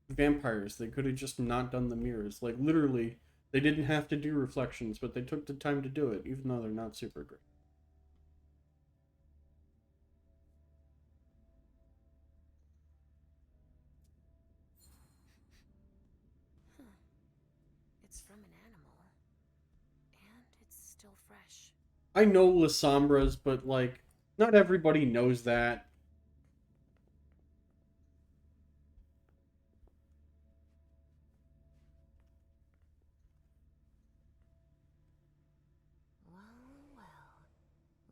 S1: vampires. They could have just not done the mirrors. Like, literally, they didn't have to do reflections, but they took the time to do it, even though they're not super great.
S9: Huh. It's from an animal. And it's still fresh.
S1: I know La Sombras, but, like, not everybody knows that.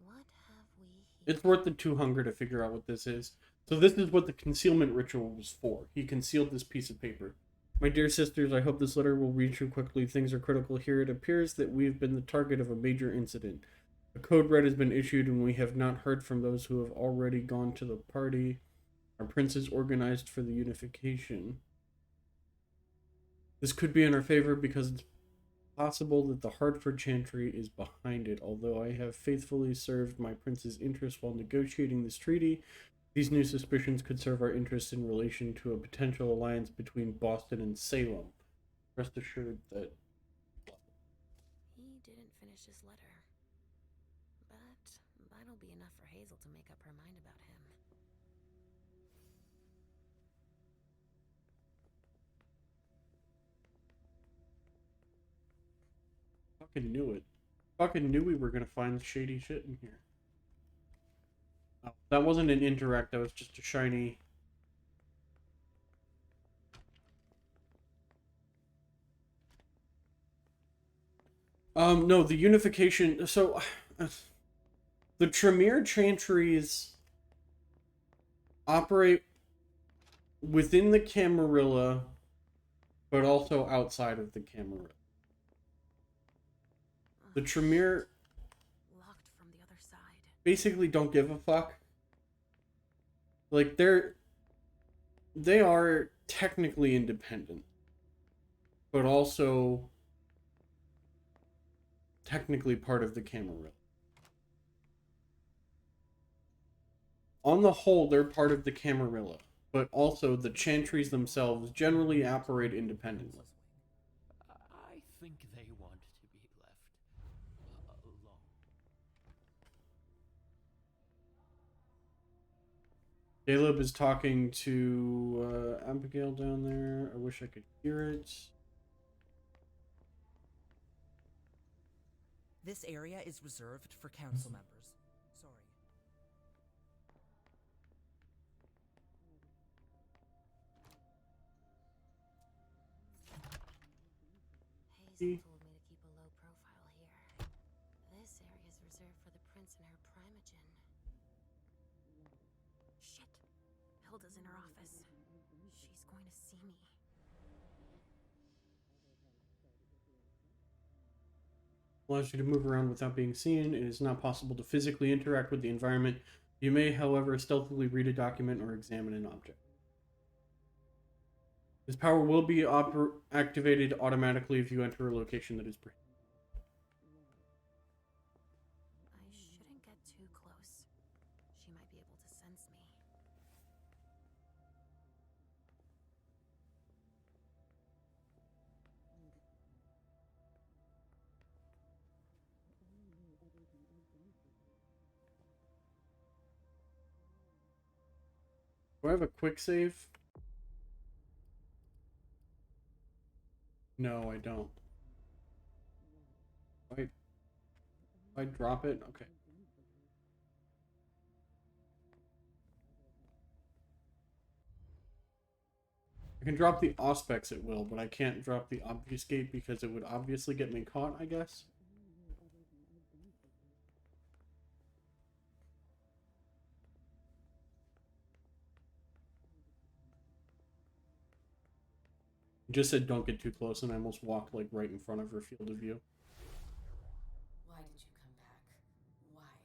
S9: What have we here?
S1: It's worth the 2 hunger to figure out what this is. So this is what the concealment ritual was for. He concealed this piece of paper. My dear sisters, I hope this letter will reach you quickly. Things are critical here. It appears that we've been the target of a major incident. A code red has been issued and we have not heard from those who have already gone to the party. Our prince is organized for the unification. This could be in our favor because it's possible that the Hartford Chantry is behind it. Although I have faithfully served my prince's interests while negotiating this treaty, these new suspicions could serve our interests in relation to a potential alliance between Boston and Salem. Rest assured that...
S9: He didn't finish his letter. But that'll be enough for Hazel to make up her mind about him.
S1: Fucking knew it. Fucking knew we were gonna find shady shit in here. Oh, that wasn't an interact, that was just a shiny... No, the unification... So, the Tremere Chantries operate within the Camarilla, but also outside of the Camarilla. The Tremere
S9: locked from the other side.
S1: Basically don't give a fuck. Like, they are technically independent, but also technically part of the Camarilla. On the whole, they're part of the Camarilla, but also the Chantries themselves generally operate independently.
S16: I think they want to be left alone.
S1: Caleb is talking to Abigail down there. I wish I could hear it.
S8: This area is reserved for council members. Sorry.
S1: key.
S9: told me to keep a low profile here. This area is reserved for the prince and her primogen. Shit! Hilda's in her office. She's going to see me.
S1: Allows you to move around without being seen. It is not possible to physically interact with the environment. You may, however, stealthily read a document or examine an object. This power will be activated automatically if you enter a location that is prohibited.
S9: I shouldn't get too close. She might be able to sense me.
S1: Do I have a quick save? No, I don't. Wait. I drop it? Okay. I can drop the Auspex at will, but I can't drop the Obfuscate because it would obviously get me caught, I guess. It just said don't get too close, and I almost walked like right in front of her field of view.
S12: Why did you come back? Why?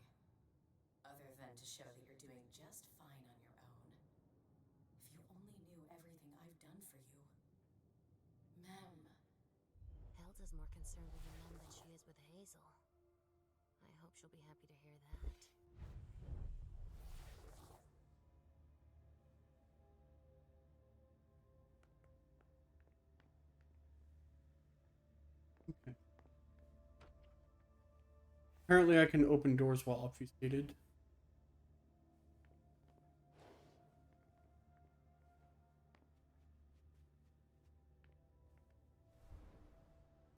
S12: Other than to show that you're doing just fine on your own. If you only knew everything I've done for you. Ma'am.
S9: Hilda's more concerned with Mem than she is with Hazel. I hope she'll be happy to hear that.
S1: Okay. Apparently I can open doors while obfuscated.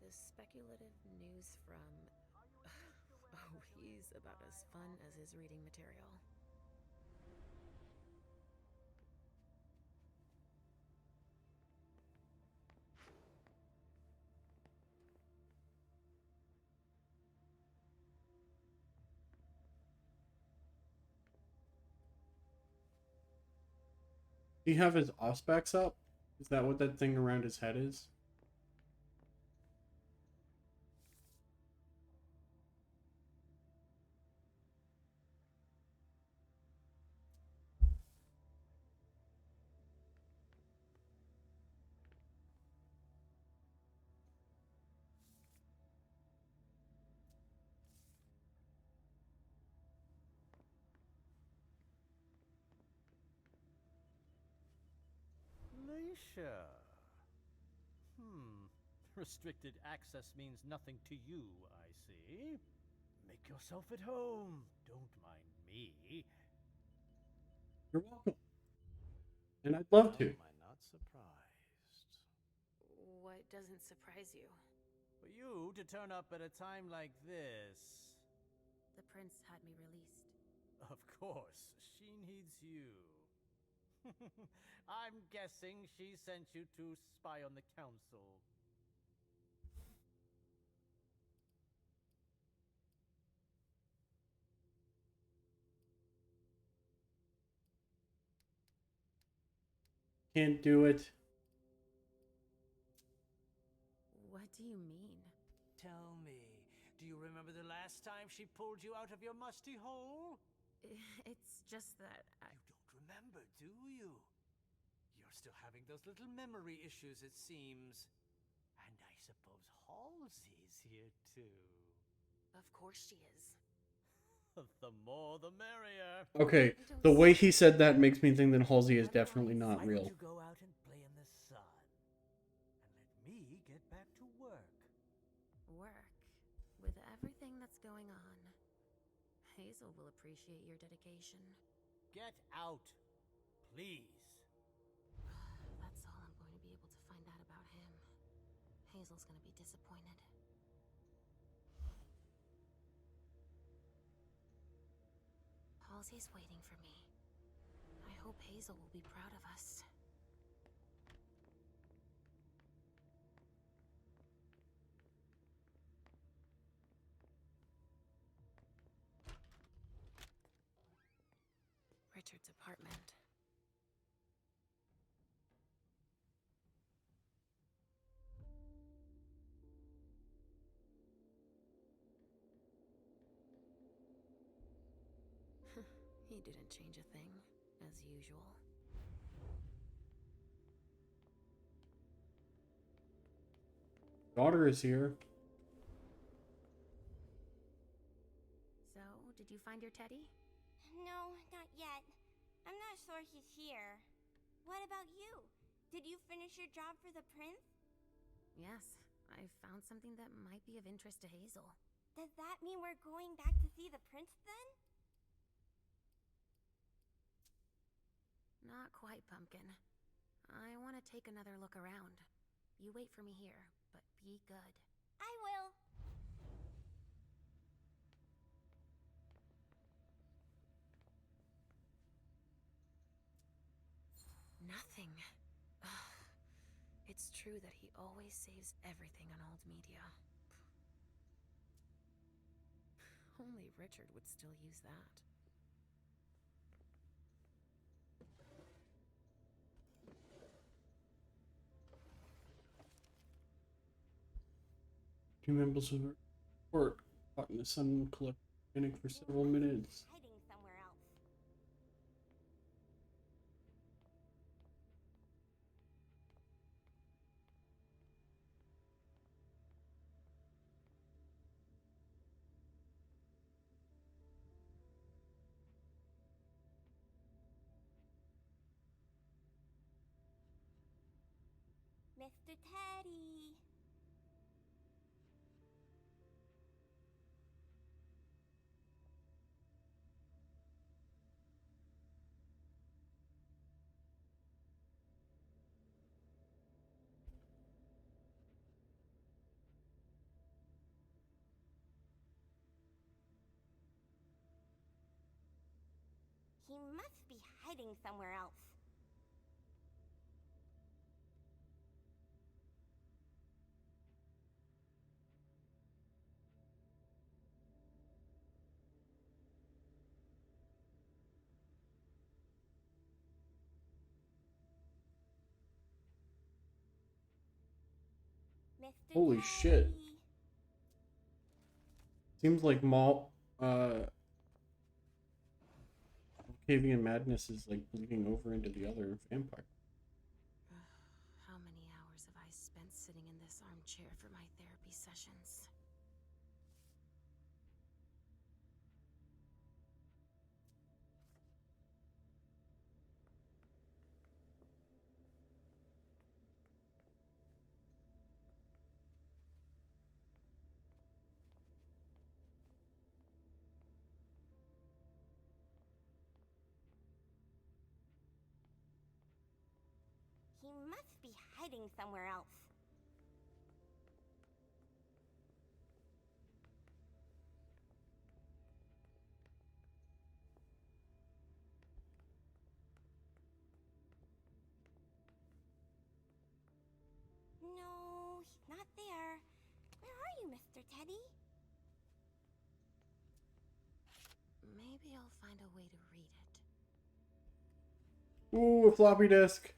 S9: The speculative news from... Oh, he's about as fun as his reading material.
S1: Do you have his Auspex up? Is that what that thing around his head is?
S10: Leisha. Restricted access means nothing to you, I see. Make yourself at home. Don't mind me.
S1: You're welcome. And I'd love to.
S10: Am I not surprised?
S9: What doesn't surprise you?
S10: For you to turn up at a time like this.
S9: The prince had me released.
S10: Of course, she needs you. I'm guessing she sent you to spy on the council.
S1: Can't do it.
S9: What do you mean?
S10: Tell me, do you remember the last time she pulled you out of your musty hole?
S9: It's just that
S10: You don't remember, do you? You're still having those little memory issues, it seems. And I suppose Halsey's here too.
S9: Of course she is.
S10: The more the merrier.
S1: Okay, the way he said that makes me think that Halsey is definitely not
S10: Why
S1: real.
S10: don't you go out and play in the sun? And let me get back to work.
S9: Work? With everything that's going on, Hazel will appreciate your dedication.
S10: Get out, please.
S9: That's all I'm going to be able to find out about him. Hazel's going to be disappointed. Halsey's waiting for me. I hope Hazel will be proud of us. Richard's apartment. He didn't change a thing, as usual.
S1: Daughter is here.
S9: So, did you find your teddy?
S3: No, not yet. I'm not sure he's here. What about you? Did you finish your job for the prince?
S9: Yes, I found something that might be of interest to Hazel.
S3: Does that mean we're going back to see the prince then?
S9: Not quite, Pumpkin. I want to take another look around. You wait for me here, but be good.
S3: I will.
S9: Nothing. Ugh. It's true that he always saves everything on old media. Only Richard would still use that.
S1: Two members of the court caught in the sun collecting panic for several minutes.
S3: Hiding somewhere else. Mr. Teddy. He must be hiding somewhere else. Mr.
S1: Holy
S3: Teddy.
S1: shit. Seems like Malkavian madness is like bleeding over into the other vampire.
S9: How many hours have I spent sitting in this armchair for my therapy sessions?
S3: He must be hiding somewhere else. No, he's not there. Where are you, Mr. Teddy?
S9: Maybe I'll find a way to read it.
S1: Ooh, a floppy disk.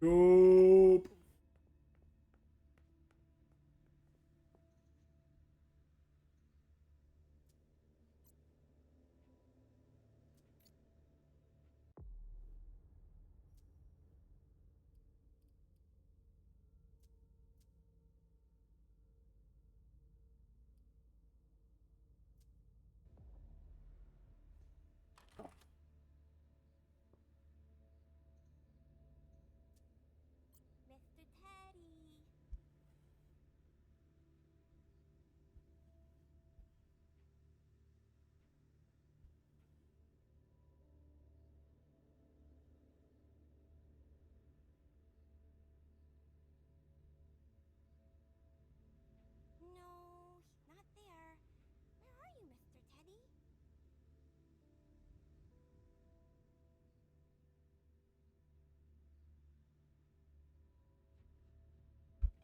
S1: Dope.
S3: Mr. Teddy. No, he's not there. Where are you, Mr. Teddy?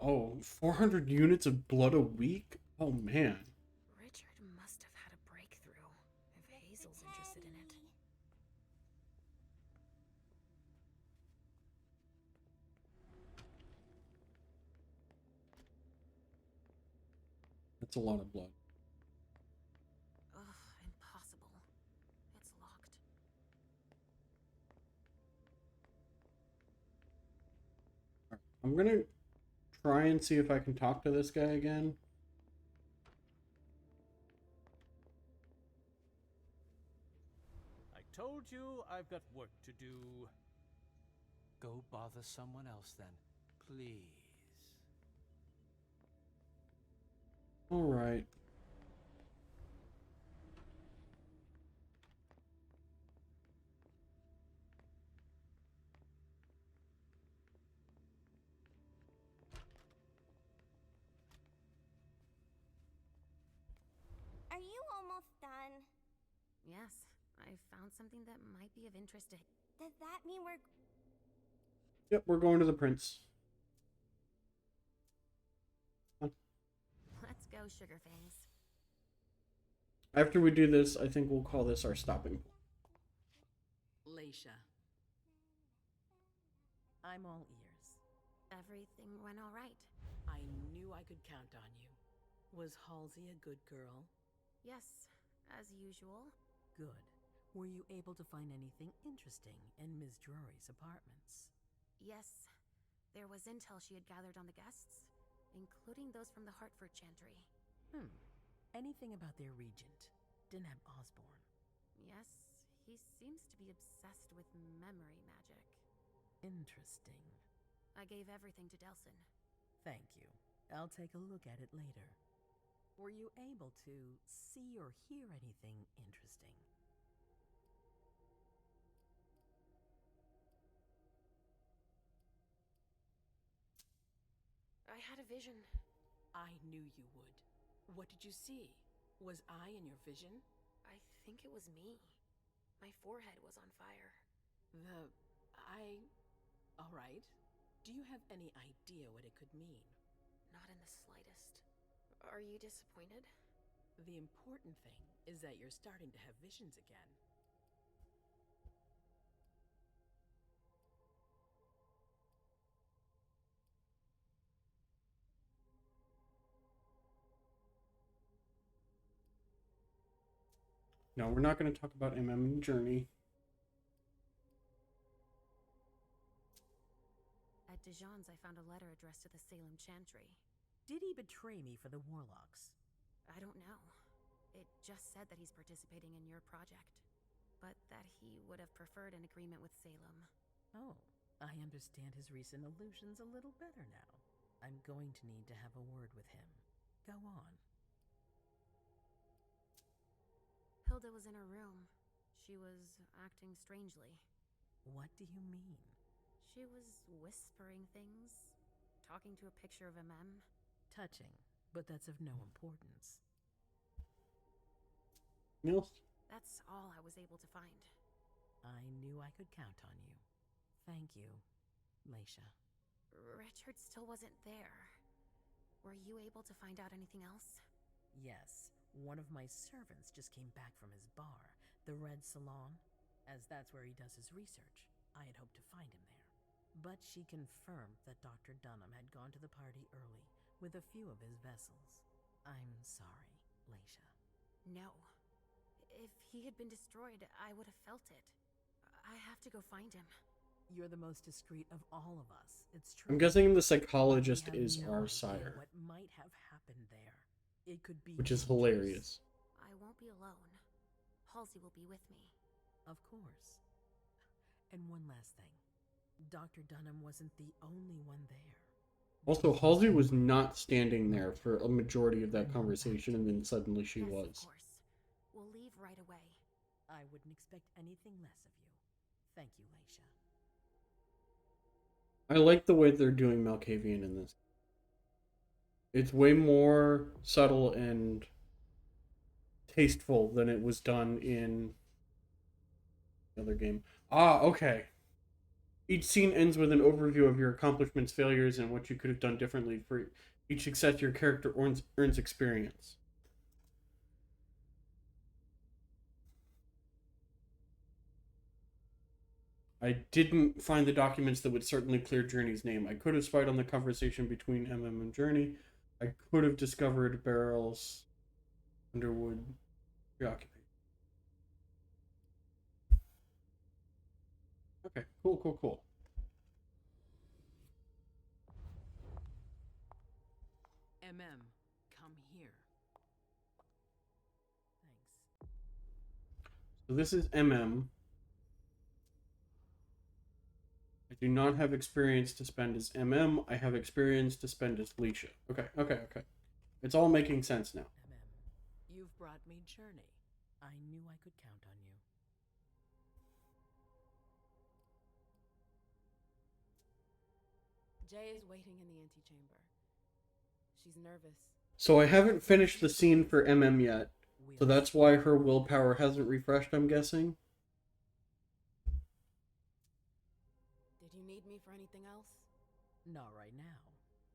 S1: Oh, 400 units of blood a week? Oh man.
S9: Richard must have had a breakthrough, if Hazel's interested in it.
S1: That's a lot of blood.
S9: Ugh, impossible. It's locked.
S1: I'm gonna try and see if I can talk to this guy again.
S10: I told you I've got work to do. Go bother someone else then, please.
S1: All right.
S3: Are you almost done?
S9: Yes, I found something that might be of interest to...
S3: Does that mean we're...
S1: Yep, we're going to the prince.
S9: Let's go, Sugarfangs.
S1: After we do this, I think we'll call this our stopping point.
S12: Leisha. I'm all ears.
S9: Everything went all right.
S12: I knew I could count on you. Was Halsey a good girl?
S9: Yes, as usual.
S12: Good. Were you able to find anything interesting in Ms. Drury's apartments?
S9: Yes, there was intel she had gathered on the guests, including those from the Hartford Chantry.
S12: Anything about their regent? Deneb Osborne?
S9: Yes, he seems to be obsessed with memory magic.
S12: Interesting.
S9: I gave everything to Delsin.
S12: Thank you. I'll take a look at it later. Were you able to see or hear anything interesting?
S9: I had a vision.
S12: I knew you would. What did you see? Was I in your vision?
S9: I think it was me. My forehead was on fire.
S12: All right. Do you have any idea what it could mean?
S9: Not in the slightest. Are you disappointed?
S12: The important thing is that you're starting to have visions again.
S1: No, we're not going to talk about MM Journey.
S9: At Dijon's, I found a letter addressed to the Salem Chantry.
S12: Did he betray me for the Warlocks?
S9: I don't know. It just said that he's participating in your project, but that he would have preferred an agreement with Salem.
S12: Oh, I understand his recent allusions a little better now. I'm going to need to have a word with him. Go on.
S9: Hilda was in her room. She was acting strangely.
S12: What do you mean?
S9: She was whispering things, talking to a picture of MM.
S12: Touching, but that's of no importance.
S1: Nils?
S9: That's all I was able to find.
S12: I knew I could count on you. Thank you, Leisha.
S9: Richard still wasn't there. Were you able to find out anything else?
S12: Yes, one of my servants just came back from his bar, the Red Salon, as that's where he does his research. I had hoped to find him there. But she confirmed that Dr. Dunham had gone to the party early with a few of his vessels. I'm sorry, Leisha.
S9: No. If he had been destroyed, I would have felt it. I have to go find him.
S12: You're the most discreet of all of us. It's true.
S1: I'm guessing the psychologist
S12: We have
S1: is
S12: no
S1: our
S12: idea
S1: sire.
S12: What might have happened there? It could be
S1: Which is
S12: dangerous.
S1: hilarious.
S9: I won't be alone. Halsey will be with me.
S12: Of course. And one last thing. Dr. Dunham wasn't the only one there.
S1: Also, Halsey was not standing there for a majority of that conversation, and then suddenly she
S9: Yes,
S1: was.
S9: of course. We'll leave right away.
S12: I wouldn't expect anything less of you. Thank you, Leisha.
S1: I like the way they're doing Malkavian in this. It's way more subtle and tasteful than it was done in the other game. Ah, okay. Each scene ends with an overview of your accomplishments, failures, and what you could have done differently. For each success, your character earns experience. I didn't find the documents that would certainly clear Journey's name. I could have spied on the conversation between MM and Journey, I could have discovered Barrel's Underwood preoccupation. Okay, cool.
S12: Come here. Thanks.
S1: So this is I do not have experience to spend as I have experience to spend as Leisha. Okay. It's all making sense now.
S12: You've brought me journey. I knew I could count on you.
S4: Jay is waiting in the antechamber. She's nervous.
S1: So I haven't finished the scene for yet. So that's why her willpower hasn't refreshed, I'm guessing.
S4: Did you need me for anything else?
S12: Not right now,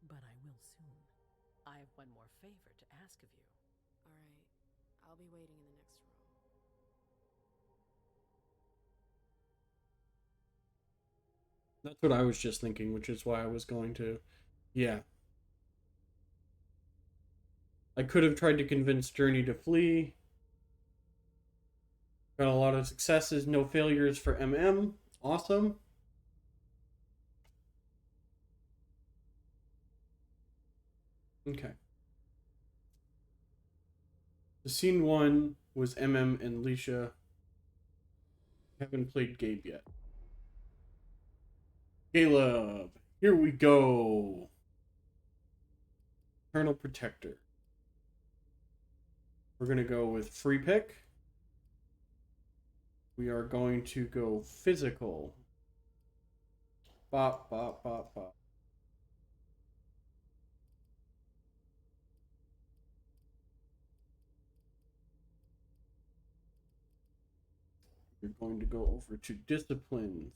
S12: but I will soon. I have one more favor to ask of you.
S4: All right. I'll be waiting in the next room.
S1: That's what I was just thinking, which is why I was going to... Yeah. I could have tried to convince Journey to flee. Got a lot of successes, no failures for Awesome. Okay. The scene 1 was and Leisha. Haven't played Gabe yet. Caleb, here we go. Eternal Protector. We're going to go with free pick. We are going to go physical. Bop. We're going to go over to disciplines.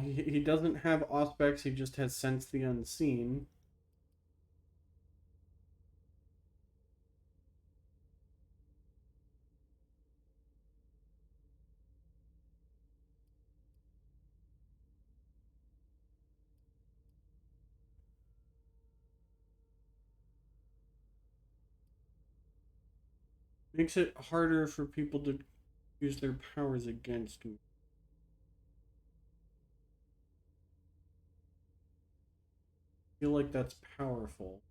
S1: He doesn't have Auspex, he just has Sense the Unseen. Makes it harder for people to use their powers against me. I feel like that's powerful.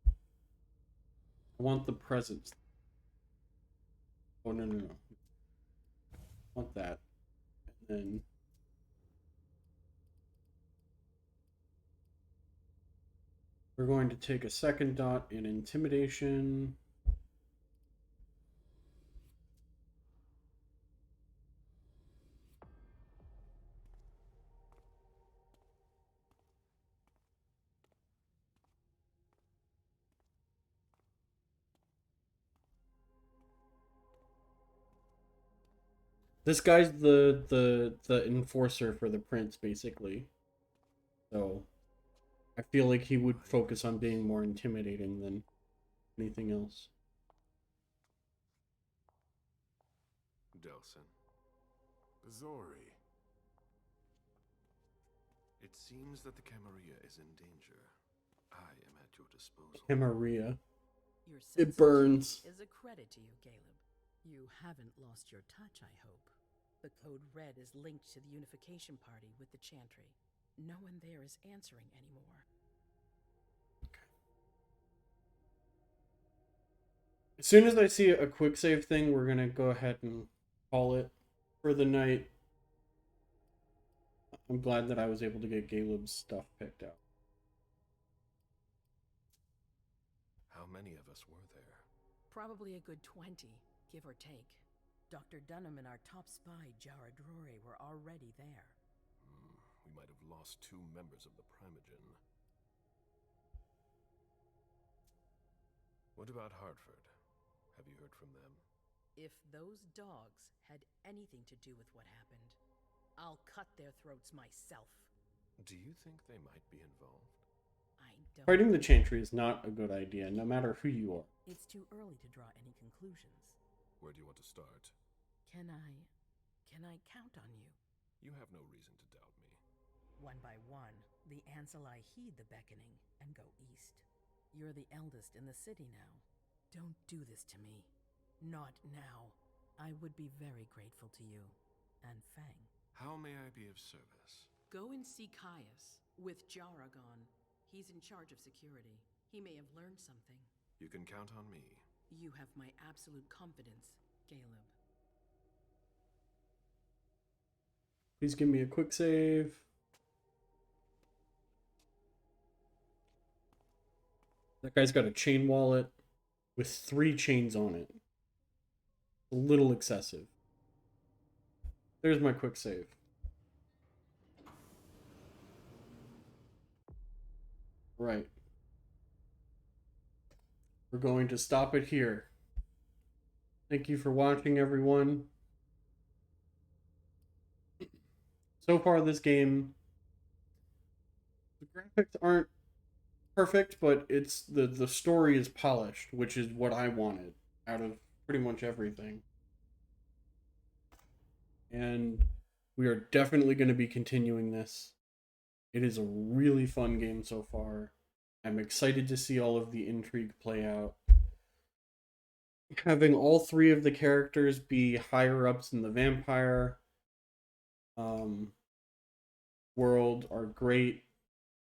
S1: I want the presence. Oh, no. I want that. And then... we're going to take a second dot in Intimidation. This guy's the enforcer for the prince, basically. So I feel like he would focus on being more intimidating than anything else.
S5: Delson. Zori. It seems that the Camarilla is in danger. I am at your disposal.
S1: Camarilla.
S12: Your
S1: It burns.
S12: Is a credit to you, Caleb. You haven't lost your touch, I hope. The code red is linked to the unification party with the Chantry. No one there is answering anymore.
S1: As soon as I see a quick save thing, we're gonna go ahead and call it for the night. I'm glad that I was able to get Caleb's stuff picked out.
S5: How many of us were there?
S12: Probably a good 20, give or take. Dr. Dunham and our top spy, Toreador, were already there.
S5: We might have lost 2 members of the Primogen. What about Hartford? Have you heard from them?
S12: If those dogs had anything to do with what happened, I'll cut their throats myself.
S5: Do you think they might be involved?
S12: I don't.
S1: Fighting the Chantry is not a good idea, no matter who you are.
S12: It's too early to draw any conclusions.
S5: Where do you want to start?
S12: Can I count on you?
S5: You have no reason to doubt me.
S12: One by one, the Ancili heed the beckoning and go east. You're the eldest in the city now. Don't do this to me. Not now. I would be very grateful to you. And Fang.
S5: How may I be of service?
S12: Go and see Caius with Jaragon. He's in charge of security. He may have learned something.
S5: You can count on me.
S12: You have my absolute confidence, Caleb.
S1: Please give me a quick save. That guy's got a chain wallet with 3 chains on it. A little excessive. There's my quick save. Right. We're going to stop it here. Thank you for watching, everyone. So far, this game, the graphics aren't perfect, but it's the story is polished, which is what I wanted out of pretty much everything. And we are definitely going to be continuing this. It is a really fun game so far. I'm excited to see all of the intrigue play out. Having all 3 of the characters be higher ups in the vampire world are great.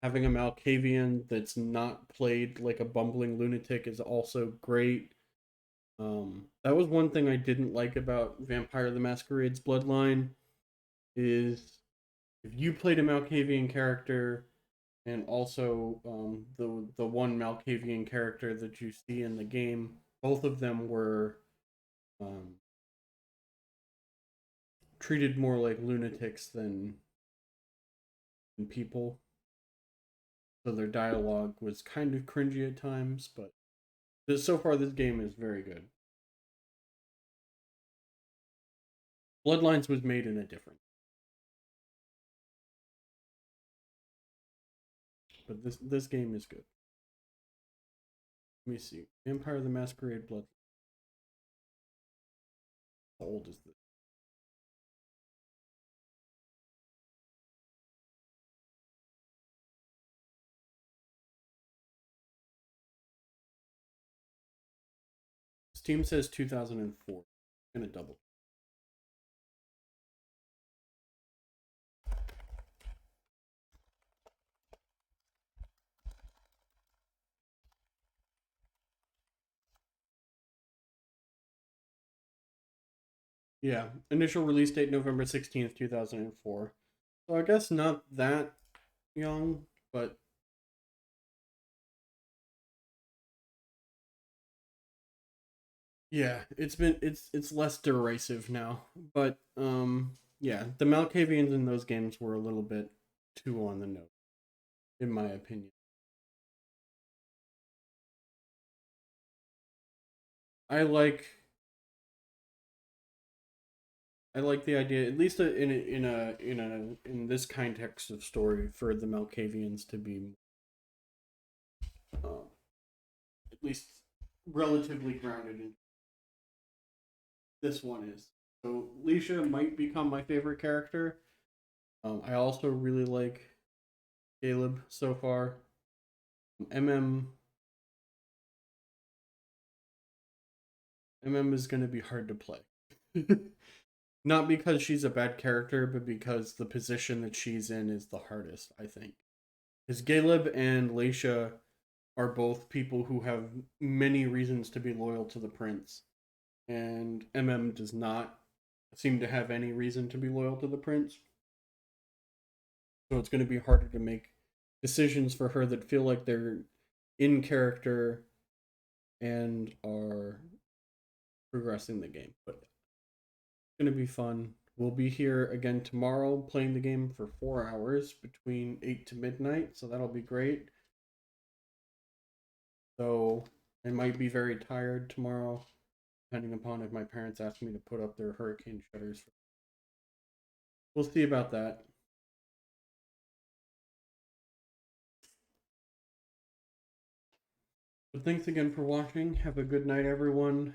S1: Having a Malkavian that's not played like a bumbling lunatic is also great. That was one thing I didn't like about Vampire the Masquerade's Bloodline, is if you played a Malkavian character and also the one Malkavian character that you see in the game, both of them were treated more like lunatics than people. So their dialogue was kind of cringy at times, but so far this game is very good. Bloodlines was made in a different. But this game is good. Let me see. Vampire the Masquerade Blood. How old is this? Steam says 2004. I'm gonna double. Yeah, initial release date November 16th, 2004. So I guess not that young, but yeah, it's less derisive now. But yeah, the Malkavians in those games were a little bit too on the nose, in my opinion. I like the idea, at least in this context of story, for the Malkavians to be at least relatively grounded in. This one is. So Leisha might become my favorite character. I also really like Caleb so far. MM is going to be hard to play. Not because she's a bad character, but because the position that she's in is the hardest, I think. Because Caleb and Leisha are both people who have many reasons to be loyal to the prince. And MM does not seem to have any reason to be loyal to the prince. So it's going to be harder to make decisions for her that feel like they're in character and are progressing the game. But it's going to be fun. We'll be here again tomorrow playing the game for 4 hours between 8 to midnight, so that'll be great. So I might be very tired tomorrow, depending upon if my parents ask me to put up their hurricane shutters. We'll see about that. But thanks again for watching. Have a good night, everyone.